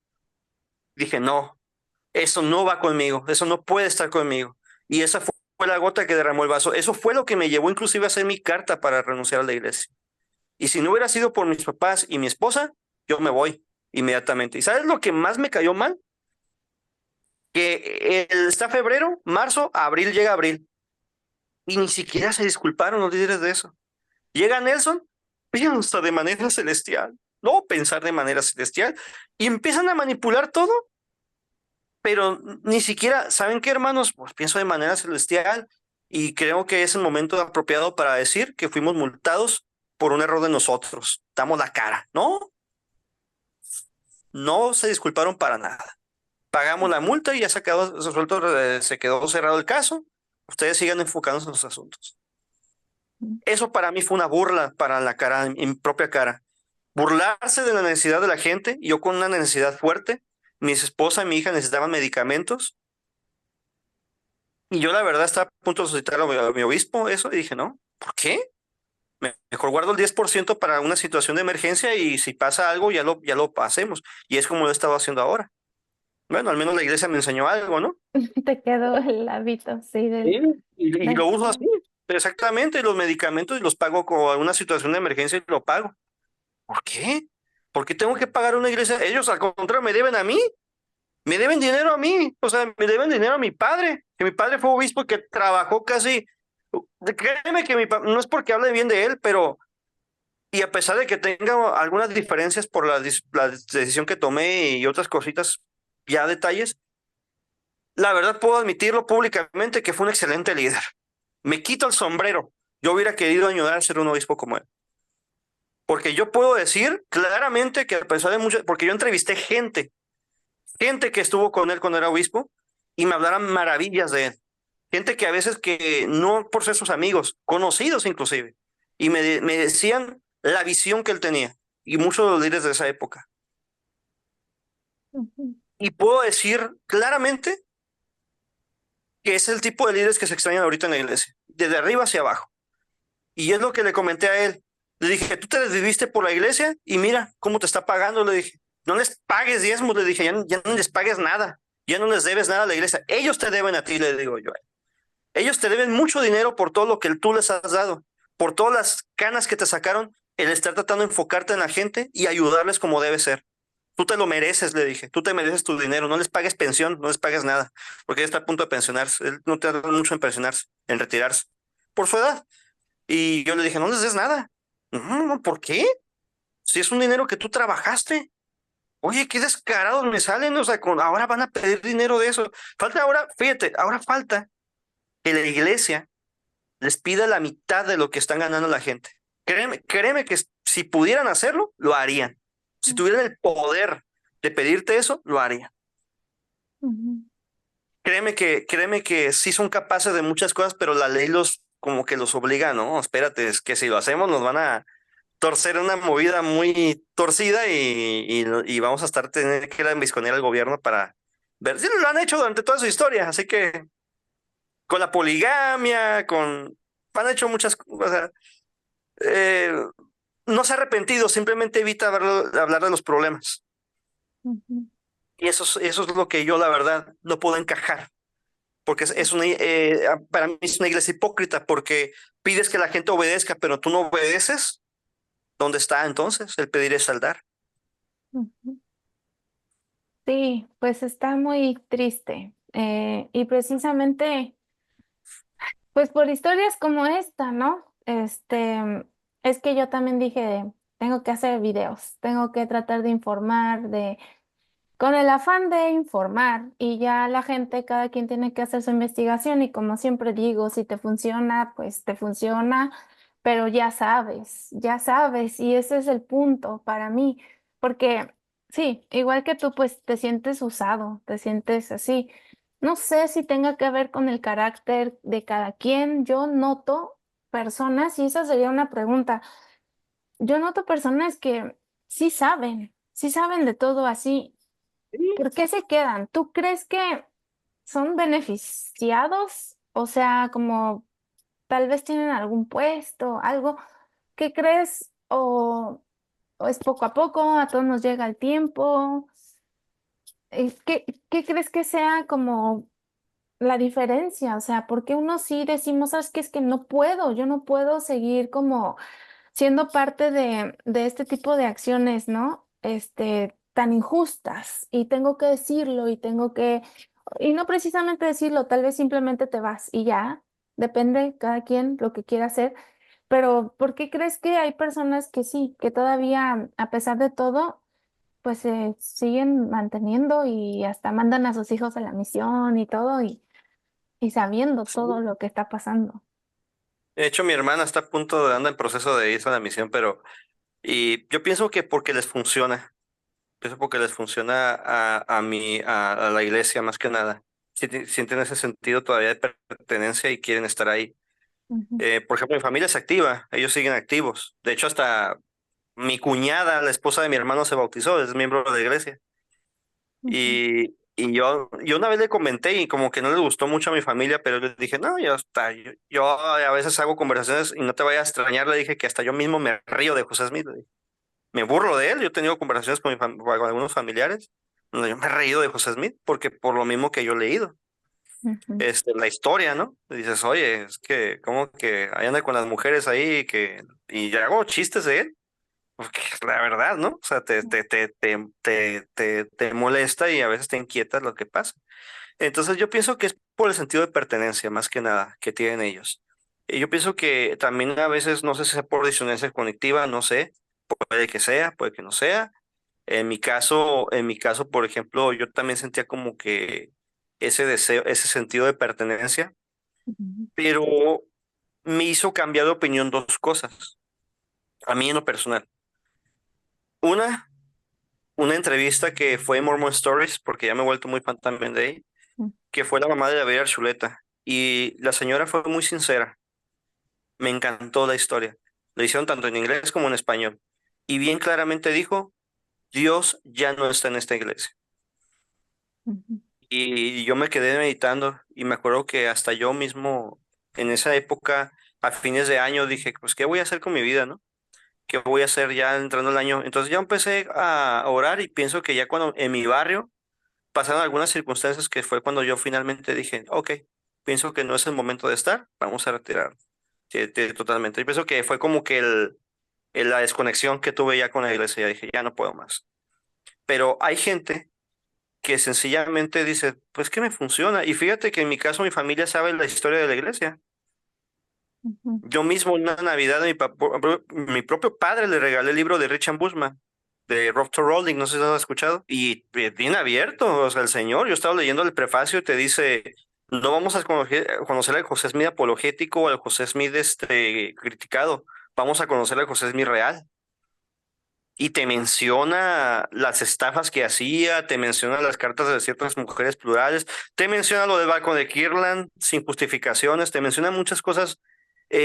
Dije, no, eso no va conmigo, eso no puede estar conmigo. Y esa fue la gota que derramó el vaso. Eso fue lo que me llevó inclusive a hacer mi carta para renunciar a la iglesia. Y si no hubiera sido por mis papás y mi esposa, yo me voy inmediatamente. ¿Y sabes lo que más me cayó mal? Que está febrero, marzo, abril, llega abril. Y ni siquiera se disculparon los líderes de eso. Llega Nelson, piensa de manera celestial, no pensar de manera celestial, y empiezan a manipular todo, pero ni siquiera, ¿saben qué, hermanos? Pues pienso de manera celestial y creo que es el momento apropiado para decir que fuimos multados por un error de nosotros. Damos la cara, ¿no? No se disculparon para nada. Pagamos la multa y ya se quedó resuelto, se quedó cerrado el caso. Ustedes sigan enfocados en sus asuntos. Eso para mí fue una burla para la cara, en mi propia cara. Burlarse de la necesidad de la gente, yo con una necesidad fuerte, mi esposa y mi hija necesitaban medicamentos, y yo la verdad estaba a punto de solicitar a mi obispo eso, y dije, no, ¿por qué? Mejor guardo el 10% para una situación de emergencia y si pasa algo ya lo hacemos. Y es como lo he estado haciendo ahora. Bueno, al menos la iglesia me enseñó algo, ¿no? Te quedó el hábito, sí, Sí. Y del lo uso así, pago. exactamente, los medicamentos y los pago con una situación de emergencia y lo pago. ¿Por qué? ¿Por qué tengo que pagar una iglesia? Ellos al contrario me deben a mí. Me deben dinero a mí, o sea, me deben dinero a mi padre, que mi padre fue obispo que trabajó casi, créeme que no es porque hable bien de él, pero, y a pesar de que tenga algunas diferencias por la decisión que tomé y otras cositas, ya detalles, la verdad puedo admitirlo públicamente que fue un excelente líder. Me quito el sombrero. Yo hubiera querido ayudar a ser un obispo como él. Porque yo puedo decir claramente que a pesar de mucho, porque yo entrevisté gente que estuvo con él cuando era obispo y me hablaran maravillas de él. Gente que a veces que no por ser sus amigos, conocidos inclusive, y me decían la visión que él tenía y muchos de los líderes de esa época. Ujú, Y puedo decir claramente que es el tipo de líderes que se extrañan ahorita en la iglesia, desde arriba hacia abajo. Y es lo que le comenté a él. Le dije, tú te desviviste por la iglesia y mira cómo te está pagando. Le dije, no les pagues diezmos. Le dije, ya no les pagues nada. Ya no les debes nada a la iglesia. Ellos te deben a ti, le digo yo. Ellos te deben mucho dinero por todo lo que tú les has dado, por todas las canas que te sacaron, el estar tratando de enfocarte en la gente y ayudarles como debe ser. Tú te lo mereces, le dije. Tú te mereces tu dinero. No les pagues pensión, no les pagues nada, porque él está a punto de pensionarse. Él no te da mucho en pensionarse, en retirarse, por su edad. Y yo le dije, no les des nada. No, no, ¿por qué? Si es un dinero que tú trabajaste. Oye, qué descarados me salen, o sea, ahora van a pedir dinero de eso. Falta ahora, fíjate, ahora falta que la iglesia les pida la mitad de lo que están ganando la gente. Créeme que si pudieran hacerlo, lo harían. Si tuvieran el poder de pedirte eso, lo harían. ujú. Créeme que sí son capaces de muchas cosas, pero la ley los como que los obliga, ¿no? Espérate, es que si lo hacemos nos van a torcer una movida muy torcida y vamos a estar tener que ir a embisconear al gobierno para ver si lo han hecho durante toda su historia. Así que con la poligamia, han hecho muchas cosas. Eh, no se ha arrepentido, simplemente evita hablar de los problemas. Ujú, Y eso es lo que yo, la verdad, no puedo encajar. Porque para mí es una iglesia hipócrita, porque pides que la gente obedezca, pero tú no obedeces. ¿Dónde está entonces el pedir es saldar? ujú. Sí, pues está muy triste. Y precisamente, pues por historias como esta, ¿no? Es que yo también dije, tengo que hacer videos, tengo que tratar de informar, con el afán de informar, y ya la gente, cada quien tiene que hacer su investigación, y como siempre digo, si te funciona, pues te funciona, pero ya sabes, y ese es el punto para mí, porque sí, igual que tú, pues te sientes usado, te sientes así, No sé si tenga que ver con el carácter de cada quien. Yo noto personas, y esa sería una pregunta. Yo noto personas que sí saben de todo así. ¿Por qué se quedan? ¿Tú crees que son beneficiados? O sea, como tal vez tienen algún puesto, algo. ¿Qué crees? O es poco a poco, a todos nos llega el tiempo. ¿Qué crees que sea como la diferencia? O sea, porque unos sí decimos, ¿sabes qué? Es que no puedo, yo no puedo seguir como siendo parte de este tipo de acciones, ¿no? Tan injustas. Y tengo que decirlo y y no precisamente decirlo, tal vez simplemente te vas y ya, depende cada quien lo que quiera hacer. Pero ¿por qué crees que hay personas que sí, que todavía, a pesar de todo, pues se siguen manteniendo y hasta mandan a sus hijos a la misión y todo y sabiendo todo Sí. lo que está pasando? De hecho, mi hermana está a punto de andar en proceso de irse a la misión, pero y yo pienso que porque les funciona, pienso porque les funciona a la iglesia más que nada. Sienten ese sentido todavía de pertenencia y quieren estar ahí. Ujú, Por ejemplo, mi familia es activa, ellos siguen activos. De hecho, hasta mi cuñada, la esposa de mi hermano, se bautizó, es miembro de la iglesia. ujú, Y yo una vez le comenté y como que no le gustó mucho a mi familia, pero le dije, no, ya está. Yo a veces hago conversaciones y no te vayas a extrañar, le dije que hasta yo mismo me río de José Smith. Le dije. Me burlo de él, yo he tenido conversaciones con, con algunos familiares donde yo me he reído de José Smith porque por lo mismo que yo he leído. ujú, La historia, ¿no? Y dices, oye, es que como que ahí anda con las mujeres ahí y ya hago chistes de él. Porque es la verdad, ¿no? O sea, te molesta y a veces te inquieta lo que pasa. Entonces yo pienso que es por el sentido de pertenencia, más que nada, que tienen ellos. Y yo pienso que también a veces, no sé si sea por disonancia cognitiva, no sé, puede que sea, puede que no sea. En mi caso, por ejemplo, yo también sentía como que ese deseo, ese sentido de pertenencia, ujú, pero me hizo cambiar de opinión dos cosas, a mí en lo personal. Una, una entrevista que fue en Mormon Stories, porque ya me he vuelto muy fan también de ahí, ujú, que fue la mamá de David Archuleta. Y la señora fue muy sincera. Me encantó la historia. Lo hicieron tanto en inglés como en español. Y bien claramente dijo, Dios ya no está en esta iglesia. ujú, Y yo me quedé meditando y me acuerdo que hasta yo mismo en esa época, a fines de año, dije, pues, ¿qué voy a hacer con mi vida, no? ¿Qué voy a hacer ya entrando el año? Entonces ya empecé a orar y pienso que ya cuando en mi barrio pasaron algunas circunstancias que fue cuando yo finalmente dije, ok, pienso que no es el momento de estar, vamos a retirar totalmente. Y pienso que fue como que la desconexión que tuve ya con la iglesia, ya dije, ya no puedo más. Pero hay gente que sencillamente dice, pues que me funciona. Y fíjate que en mi caso mi familia sabe la historia de la iglesia. ujú. Yo mismo en una Navidad a mi propio padre le regalé el libro de Richard Bushman, de Rob Rolling, no sé si lo has escuchado. Y bien abierto, o sea, el señor, yo estaba leyendo el prefacio y te dice, no vamos a conocer al José Smith apologético o al José Smith criticado, vamos a conocer al José Smith real. Y te menciona las estafas que hacía, te menciona las cartas de ciertas mujeres plurales, te menciona lo del barco de Kirtland sin justificaciones, te menciona muchas cosas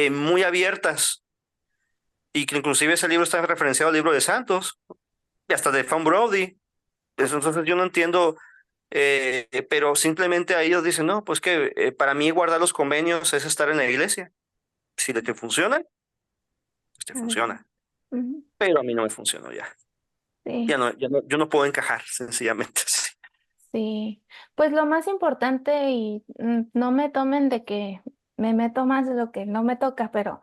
muy abiertas y que inclusive ese libro está referenciado al libro de Santos y hasta de Fan Brody. Entonces yo no entiendo, pero simplemente a ellos dicen, no, pues que para mí guardar los convenios es estar en la iglesia. Si te funciona, pues te Adelante. funciona. Ujú, Pero a mí no me funcionó ya. sí. Yo no puedo encajar, sencillamente. Sí, pues lo más importante y no me tomen de que me meto más de lo que no me toca, pero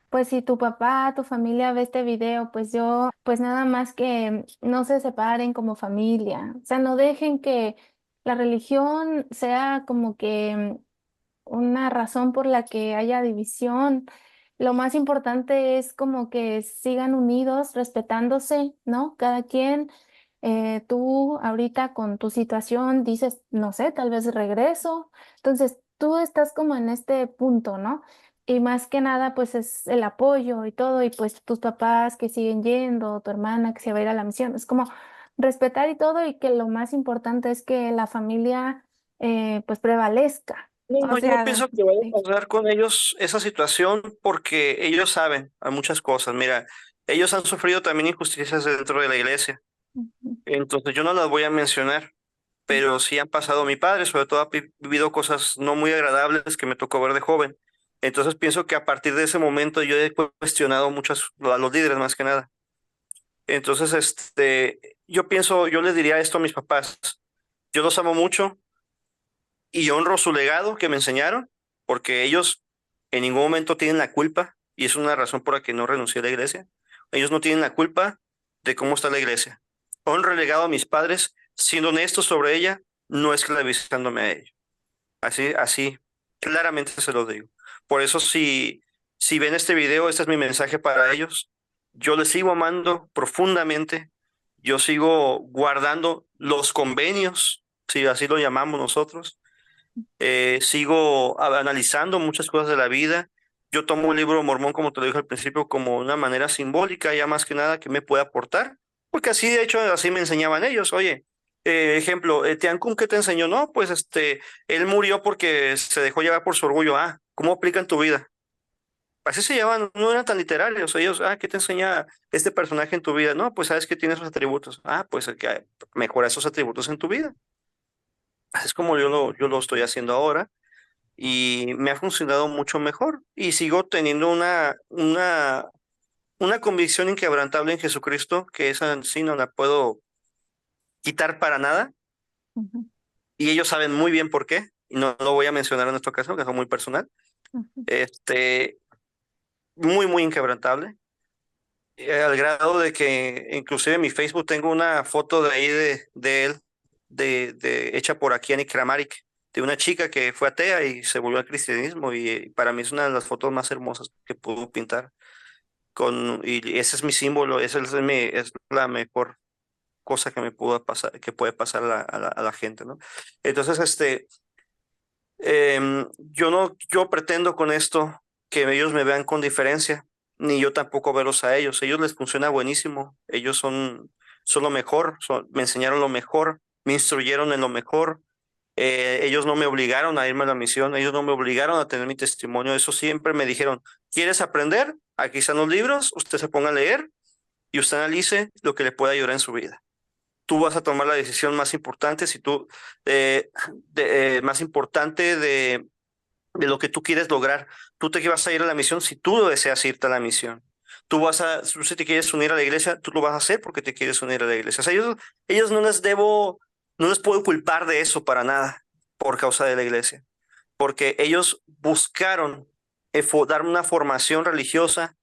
pues si tu papá, tu familia ve este video, pues yo, pues nada más que no se separen como familia, o sea, no dejen que la religión sea como que una razón por la que haya división. Lo más importante es como que sigan unidos, respetándose, ¿no? Cada quien, tú ahorita con tu situación dices, no sé, tal vez regreso. Entonces, tú estás como en este punto, ¿no? Y más que nada, pues es el apoyo y todo, y pues tus papás que siguen yendo, tu hermana que se va a ir a la misión. Es como respetar y todo, y que lo más importante es que la familia pues prevalezca. No, O no, yo no sea, pienso que vaya sí. a pasar con ellos esa situación porque ellos saben a muchas cosas. Mira, ellos han sufrido también injusticias dentro de la iglesia. Ujú, Entonces yo no las voy a mencionar, pero sí han pasado a mi padre, sobre todo ha vivido cosas no muy agradables que me tocó ver de joven. Entonces pienso que a partir de ese momento yo he cuestionado muchos a los líderes más que nada. Entonces, yo pienso, yo les diría esto a mis papás. Yo los amo mucho y honro su legado que me enseñaron, porque ellos en ningún momento tienen la culpa, y es una razón por la que no renuncié a la iglesia. Ellos no tienen la culpa de cómo está la iglesia. Honro el legado a mis padres, siendo honestos sobre ella, no esclavizándome a ellos. Así, así, claramente se lo digo. Por eso, si ven este video, este es mi mensaje para ellos. Yo les sigo amando profundamente. Yo sigo guardando los convenios, si así lo llamamos nosotros. Sigo analizando muchas cosas de la vida. Yo tomo un libro mormón, como te lo dije al principio, como una manera simbólica, ya más que nada que me puede aportar, porque así de hecho así me enseñaban ellos. Oye, ejemplo, Tiancún, ¿qué te enseñó? No, pues él murió porque se dejó llevar por su orgullo. Ah, ¿cómo aplica en tu vida? Así se llaman, no eran tan literarios. Ellos, ¿qué te enseña este personaje en tu vida? No, pues sabes que tiene esos atributos. Ah, pues que mejora esos atributos en tu vida. Así es como yo lo estoy haciendo ahora y me ha funcionado mucho mejor y sigo teniendo una convicción inquebrantable en Jesucristo, que esa sí no la puedo quitar para nada, ujú, y ellos saben muy bien por qué, y no lo voy a mencionar en esta ocasión, que es muy personal, ujú, este, muy, muy inquebrantable, al grado de que inclusive en mi Facebook tengo una foto de ahí de él, hecha por Akiani Kramaric, de una chica que fue atea y se volvió al cristianismo, y para mí es una de las fotos más hermosas que pudo pintar. Y ese es mi símbolo, es la mejor cosa que me pudo pasar, que puede pasar a la gente, ¿no? Entonces, yo no, yo pretendo con esto que ellos me vean con diferencia, ni yo tampoco verlos a ellos. Ellos les funciona buenísimo, ellos son lo mejor, me enseñaron lo mejor, me instruyeron en lo mejor. Ellos no me obligaron a irme a la misión, ellos no me obligaron a tener mi testimonio, eso siempre me dijeron, ¿quieres aprender? Aquí están los libros, usted se ponga a leer y usted analice lo que le pueda ayudar en su vida. Tú vas a tomar la decisión más importante, si tú, más importante de lo que tú quieres lograr. Tú te vas a ir a la misión si tú deseas irte a la misión. Tú si te quieres unir a la iglesia, tú lo vas a hacer porque te quieres unir a la iglesia. O sea, ellos no les puedo culpar de eso para nada por causa de la iglesia, porque ellos buscaron darme una formación religiosa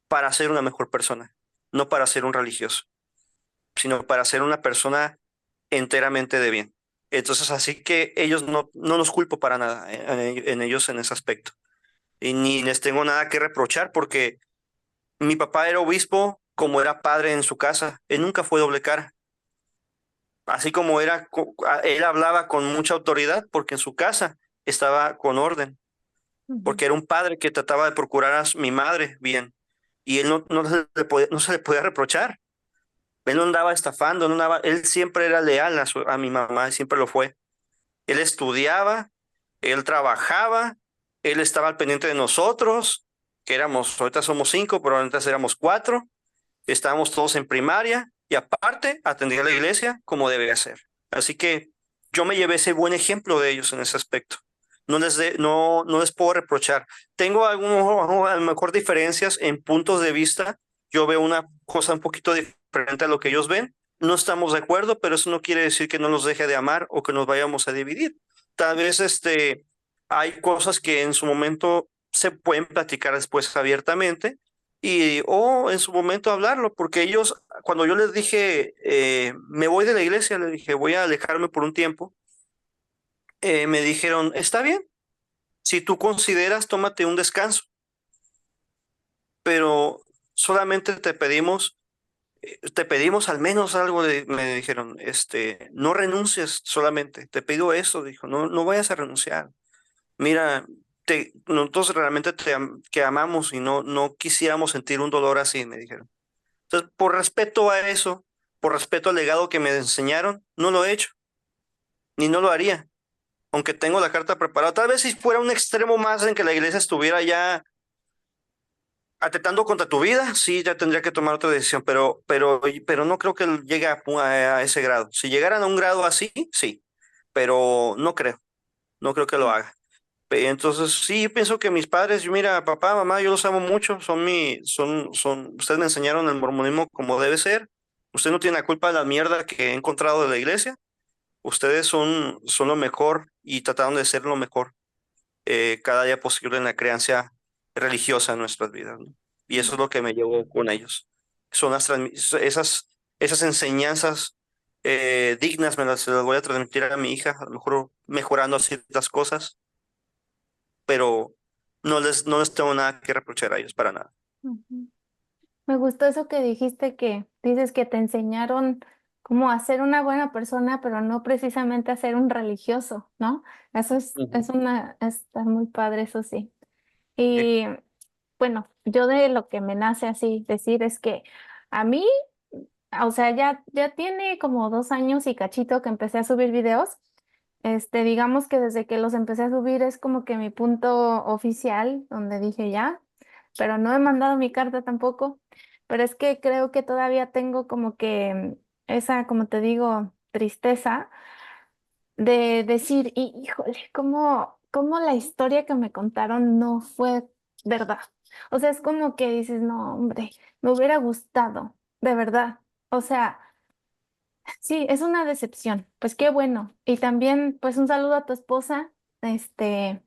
para ser una mejor persona, no para ser un religioso, sino para ser una persona enteramente de bien. Entonces, así que ellos no los culpo para nada en ellos en ese aspecto. Y ni les tengo nada que reprochar porque mi papá era obispo como era padre en su casa. Él nunca fue doble cara. Así como él hablaba con mucha autoridad porque en su casa estaba con orden, ujú, porque era un padre que trataba de procurar a mi madre bien. Y él no se le podía reprochar. Él no andaba estafando, él siempre era leal a mi mamá, siempre lo fue. Él estudiaba, él trabajaba, él estaba al pendiente de nosotros, que ahorita somos 5, pero antes éramos 4, estábamos todos en primaria y aparte atendía a la iglesia como debía ser. Así que yo me llevé ese buen ejemplo de ellos en ese aspecto. No les puedo reprochar. Tengo a lo mejor diferencias en puntos de vista. Yo veo una cosa un poquito diferente a lo que ellos ven. No estamos de acuerdo, pero eso no quiere decir que no los deje de amar o que nos vayamos a dividir. Tal vez hay cosas que en su momento se pueden platicar después abiertamente o en su momento hablarlo, porque ellos, cuando yo les dije, me voy de la iglesia, les dije, voy a alejarme por un tiempo, me dijeron, está bien, si tú consideras, tómate un descanso, pero solamente te pedimos al menos algo, me dijeron, no renuncies solamente, te pido eso, dijo, no vayas a renunciar. Mira, nosotros realmente que amamos y no quisiéramos sentir un dolor así, me dijeron. Entonces, por respeto a eso, por respeto al legado que me enseñaron, no lo he hecho, ni no lo haría. aunque tengo la carta preparada. Tal vez si fuera un extremo más en que la iglesia estuviera ya atentando contra tu vida, sí, ya tendría que tomar otra decisión, pero no creo que llegue a ese grado. Si llegaran a un grado así, sí, pero no creo que lo haga. Entonces, sí, pienso que mis padres, mira, papá, mamá, yo los amo mucho, ustedes me enseñaron el mormonismo como debe ser. Usted no tiene la culpa de la mierda que he encontrado de la iglesia. Ustedes son lo mejor y trataron de ser lo mejor cada día posible en la creencia religiosa en nuestras vidas, ¿no? Y eso es lo que me llevó con ellos. Son esas enseñanzas dignas, se las voy a transmitir a mi hija, a lo mejor mejorando ciertas cosas, pero no les tengo nada que reprochar a ellos para nada. Ujú. Me gustó eso que dijiste, que dices que te enseñaron cómo a ser una buena persona, pero no precisamente a ser un religioso, ¿no? Eso Ujú. está muy padre, eso sí. Sí. Y bueno, yo de lo que me nace así decir es que a mí, o sea, ya tiene como 2 años y cachito que empecé a subir videos. Digamos que desde que los empecé a subir es como que mi punto oficial, donde dije ya, pero no he mandado mi carta tampoco. Pero es que creo que todavía tengo como que esa, como te digo, tristeza de decir, híjole, cómo la historia que me contaron no fue verdad. O sea, es como que dices, no, hombre, me hubiera gustado, de verdad. O sea, sí, es una decepción. Pues qué bueno. Y también, pues un saludo a tu esposa, este,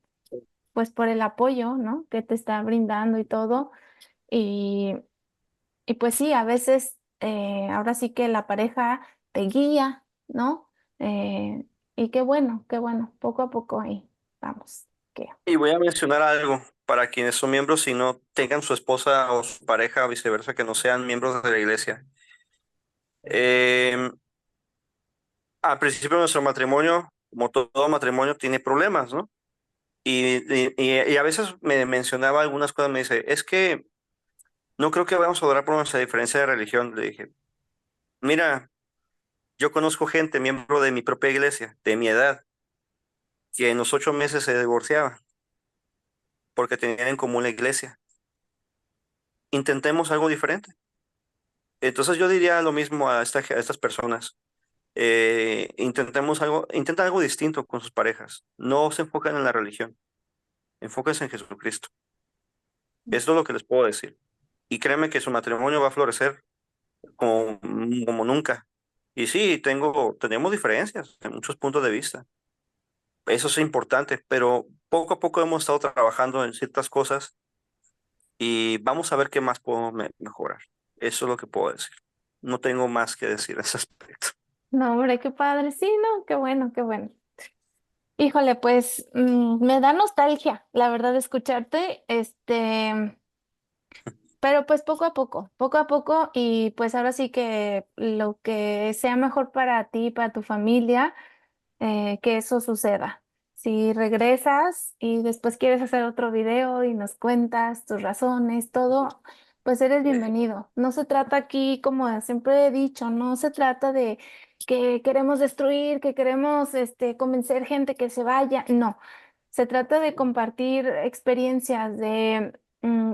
pues por el apoyo, ¿no? Que te está brindando y todo. Y, y pues sí, a veces, ahora sí que la pareja te guía, ¿no? Y qué bueno, poco a poco ahí vamos. Que, Y voy a mencionar algo para quienes son miembros y no tengan su esposa o su pareja o viceversa, que no sean miembros de la iglesia. Eh, Al principio de nuestro matrimonio, como todo matrimonio, tiene problemas, ¿no? Y a veces me mencionaba algunas cosas, me dice, es que no creo que vamos a orar por nuestra diferencia de religión. Le dije, mira, yo conozco gente, miembro de mi propia iglesia, de mi edad, que en los 8 meses se divorciaba porque tenían en común la iglesia. Intentemos algo diferente. Entonces yo diría lo mismo a estas personas. Intenten algo distinto con sus parejas. No se enfocan en la religión, enfóquense en Jesucristo. Esto es lo que les puedo decir. Y créeme que su matrimonio va a florecer como, como nunca. Y sí, tenemos diferencias en muchos puntos de vista. Eso es importante, pero poco a poco hemos estado trabajando en ciertas cosas y vamos a ver qué más puedo mejorar. Eso es lo que puedo decir. No tengo más que decir en ese aspecto. no, hombre, qué padre. Sí, no, qué bueno, qué bueno. Híjole, pues me da nostalgia, la verdad, escucharte. Pero pues poco a poco, y pues ahora sí que lo que sea mejor para ti, para tu familia, que eso suceda. Si regresas y después quieres hacer otro video y nos cuentas tus razones, todo, pues eres bienvenido. No se trata aquí, como siempre he dicho, no se trata de que queremos destruir, que queremos convencer gente que se vaya, no. Se trata de compartir experiencias, de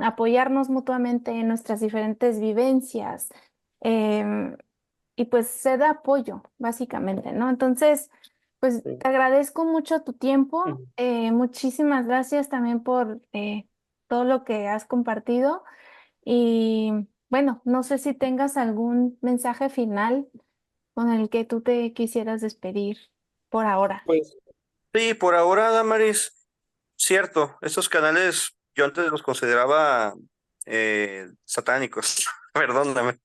apoyarnos mutuamente en nuestras diferentes vivencias. em, y pues se da apoyo, básicamente, ¿no? Entonces, pues Sí. te agradezco mucho tu tiempo, Ujú. muchísimas gracias también por todo lo que has compartido y bueno, no sé si tengas algún mensaje final con el que tú te quisieras despedir por ahora. Pues sí, por ahora, Damaris, cierto, estos canales yo antes los consideraba satánicos, perdóname.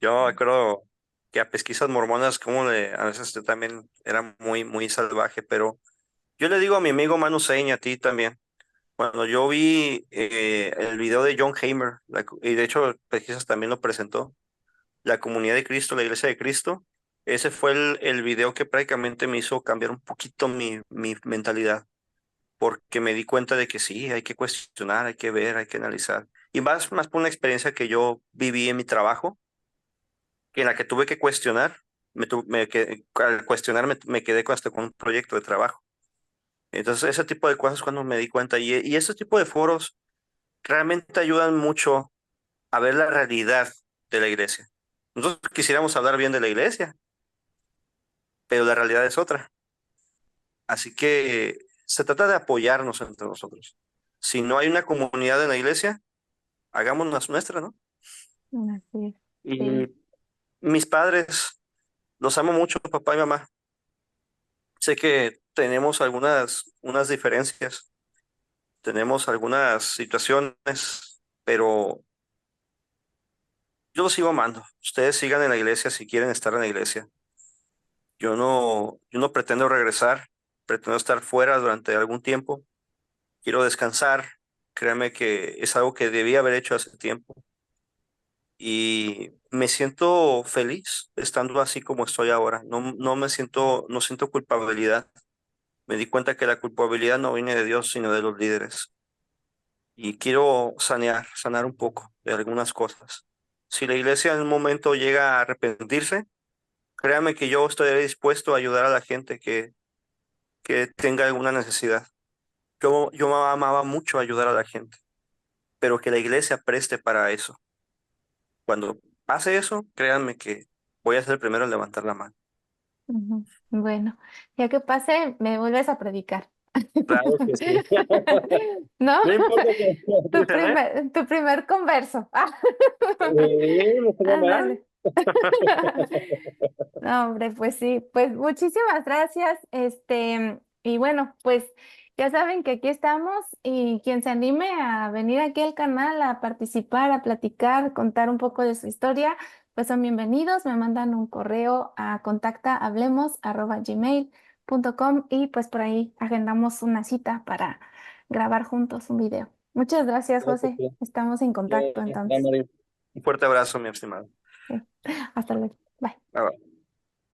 Yo me acuerdo que a pesquisas mormonas, a veces yo también era muy salvaje, pero yo le digo a mi amigo Manu Sein y a ti también, cuando yo vi el video de John Hamer, y de hecho pesquisas también lo presentó, la comunidad de Cristo, la iglesia de Cristo, ese fue el video que prácticamente me hizo cambiar un poquito mi mentalidad, porque me di cuenta de que sí, hay que cuestionar, hay que ver, hay que analizar. Y más por una experiencia que yo viví en mi trabajo, que en la que tuve que cuestionar, al cuestionar me quedé con un proyecto de trabajo. Entonces, ese tipo de cosas cuando me di cuenta. Y ese tipo de foros realmente ayudan mucho a ver la realidad de la iglesia. Nosotros quisiéramos hablar bien de la iglesia, pero la realidad es otra. Así que se trata de apoyarnos entre nosotros. Si no hay una comunidad en la iglesia, hagámonos nuestra, ¿no? Así es, sí. Y mis padres, los amo mucho, papá y mamá. Sé que tenemos unas diferencias, tenemos algunas situaciones, pero yo los sigo amando. Ustedes sigan en la iglesia si quieren estar en la iglesia. Yo no pretendo regresar, pretendo estar fuera durante algún tiempo. Quiero descansar. Créanme que es algo que debía haber hecho hace tiempo. Y me siento feliz estando así como estoy ahora. No siento culpabilidad. Me di cuenta que la culpabilidad no viene de Dios, sino de los líderes. Y quiero sanar un poco de algunas cosas. Si la iglesia en un momento llega a arrepentirse, créame que yo estoy dispuesto a ayudar a la gente que tenga alguna necesidad. Yo amaba mucho ayudar a la gente, pero que la iglesia preste para eso. Cuando pase eso, créanme que voy a ser el primero en levantar la mano. Ujú. Bueno, ya que pase, me vuelves a predicar. Claro que sí. ¿No? No importa que escuchen, ¿eh? Tu primer converso. No estaría mal. Ándale. No, hombre, pues sí, pues muchísimas gracias. Y bueno, pues ya saben que aquí estamos y quien se anime a venir aquí al canal a participar, a platicar, contar un poco de su historia, pues son bienvenidos. Me mandan un correo a contactahablemos@gmail.com y pues por ahí agendamos una cita para grabar juntos un video. Muchas gracias, Claro que José. sí. Estamos en contacto Ya, entonces. María. Un fuerte abrazo, mi estimado. Sí. Hasta luego. Bye. Bye, bye.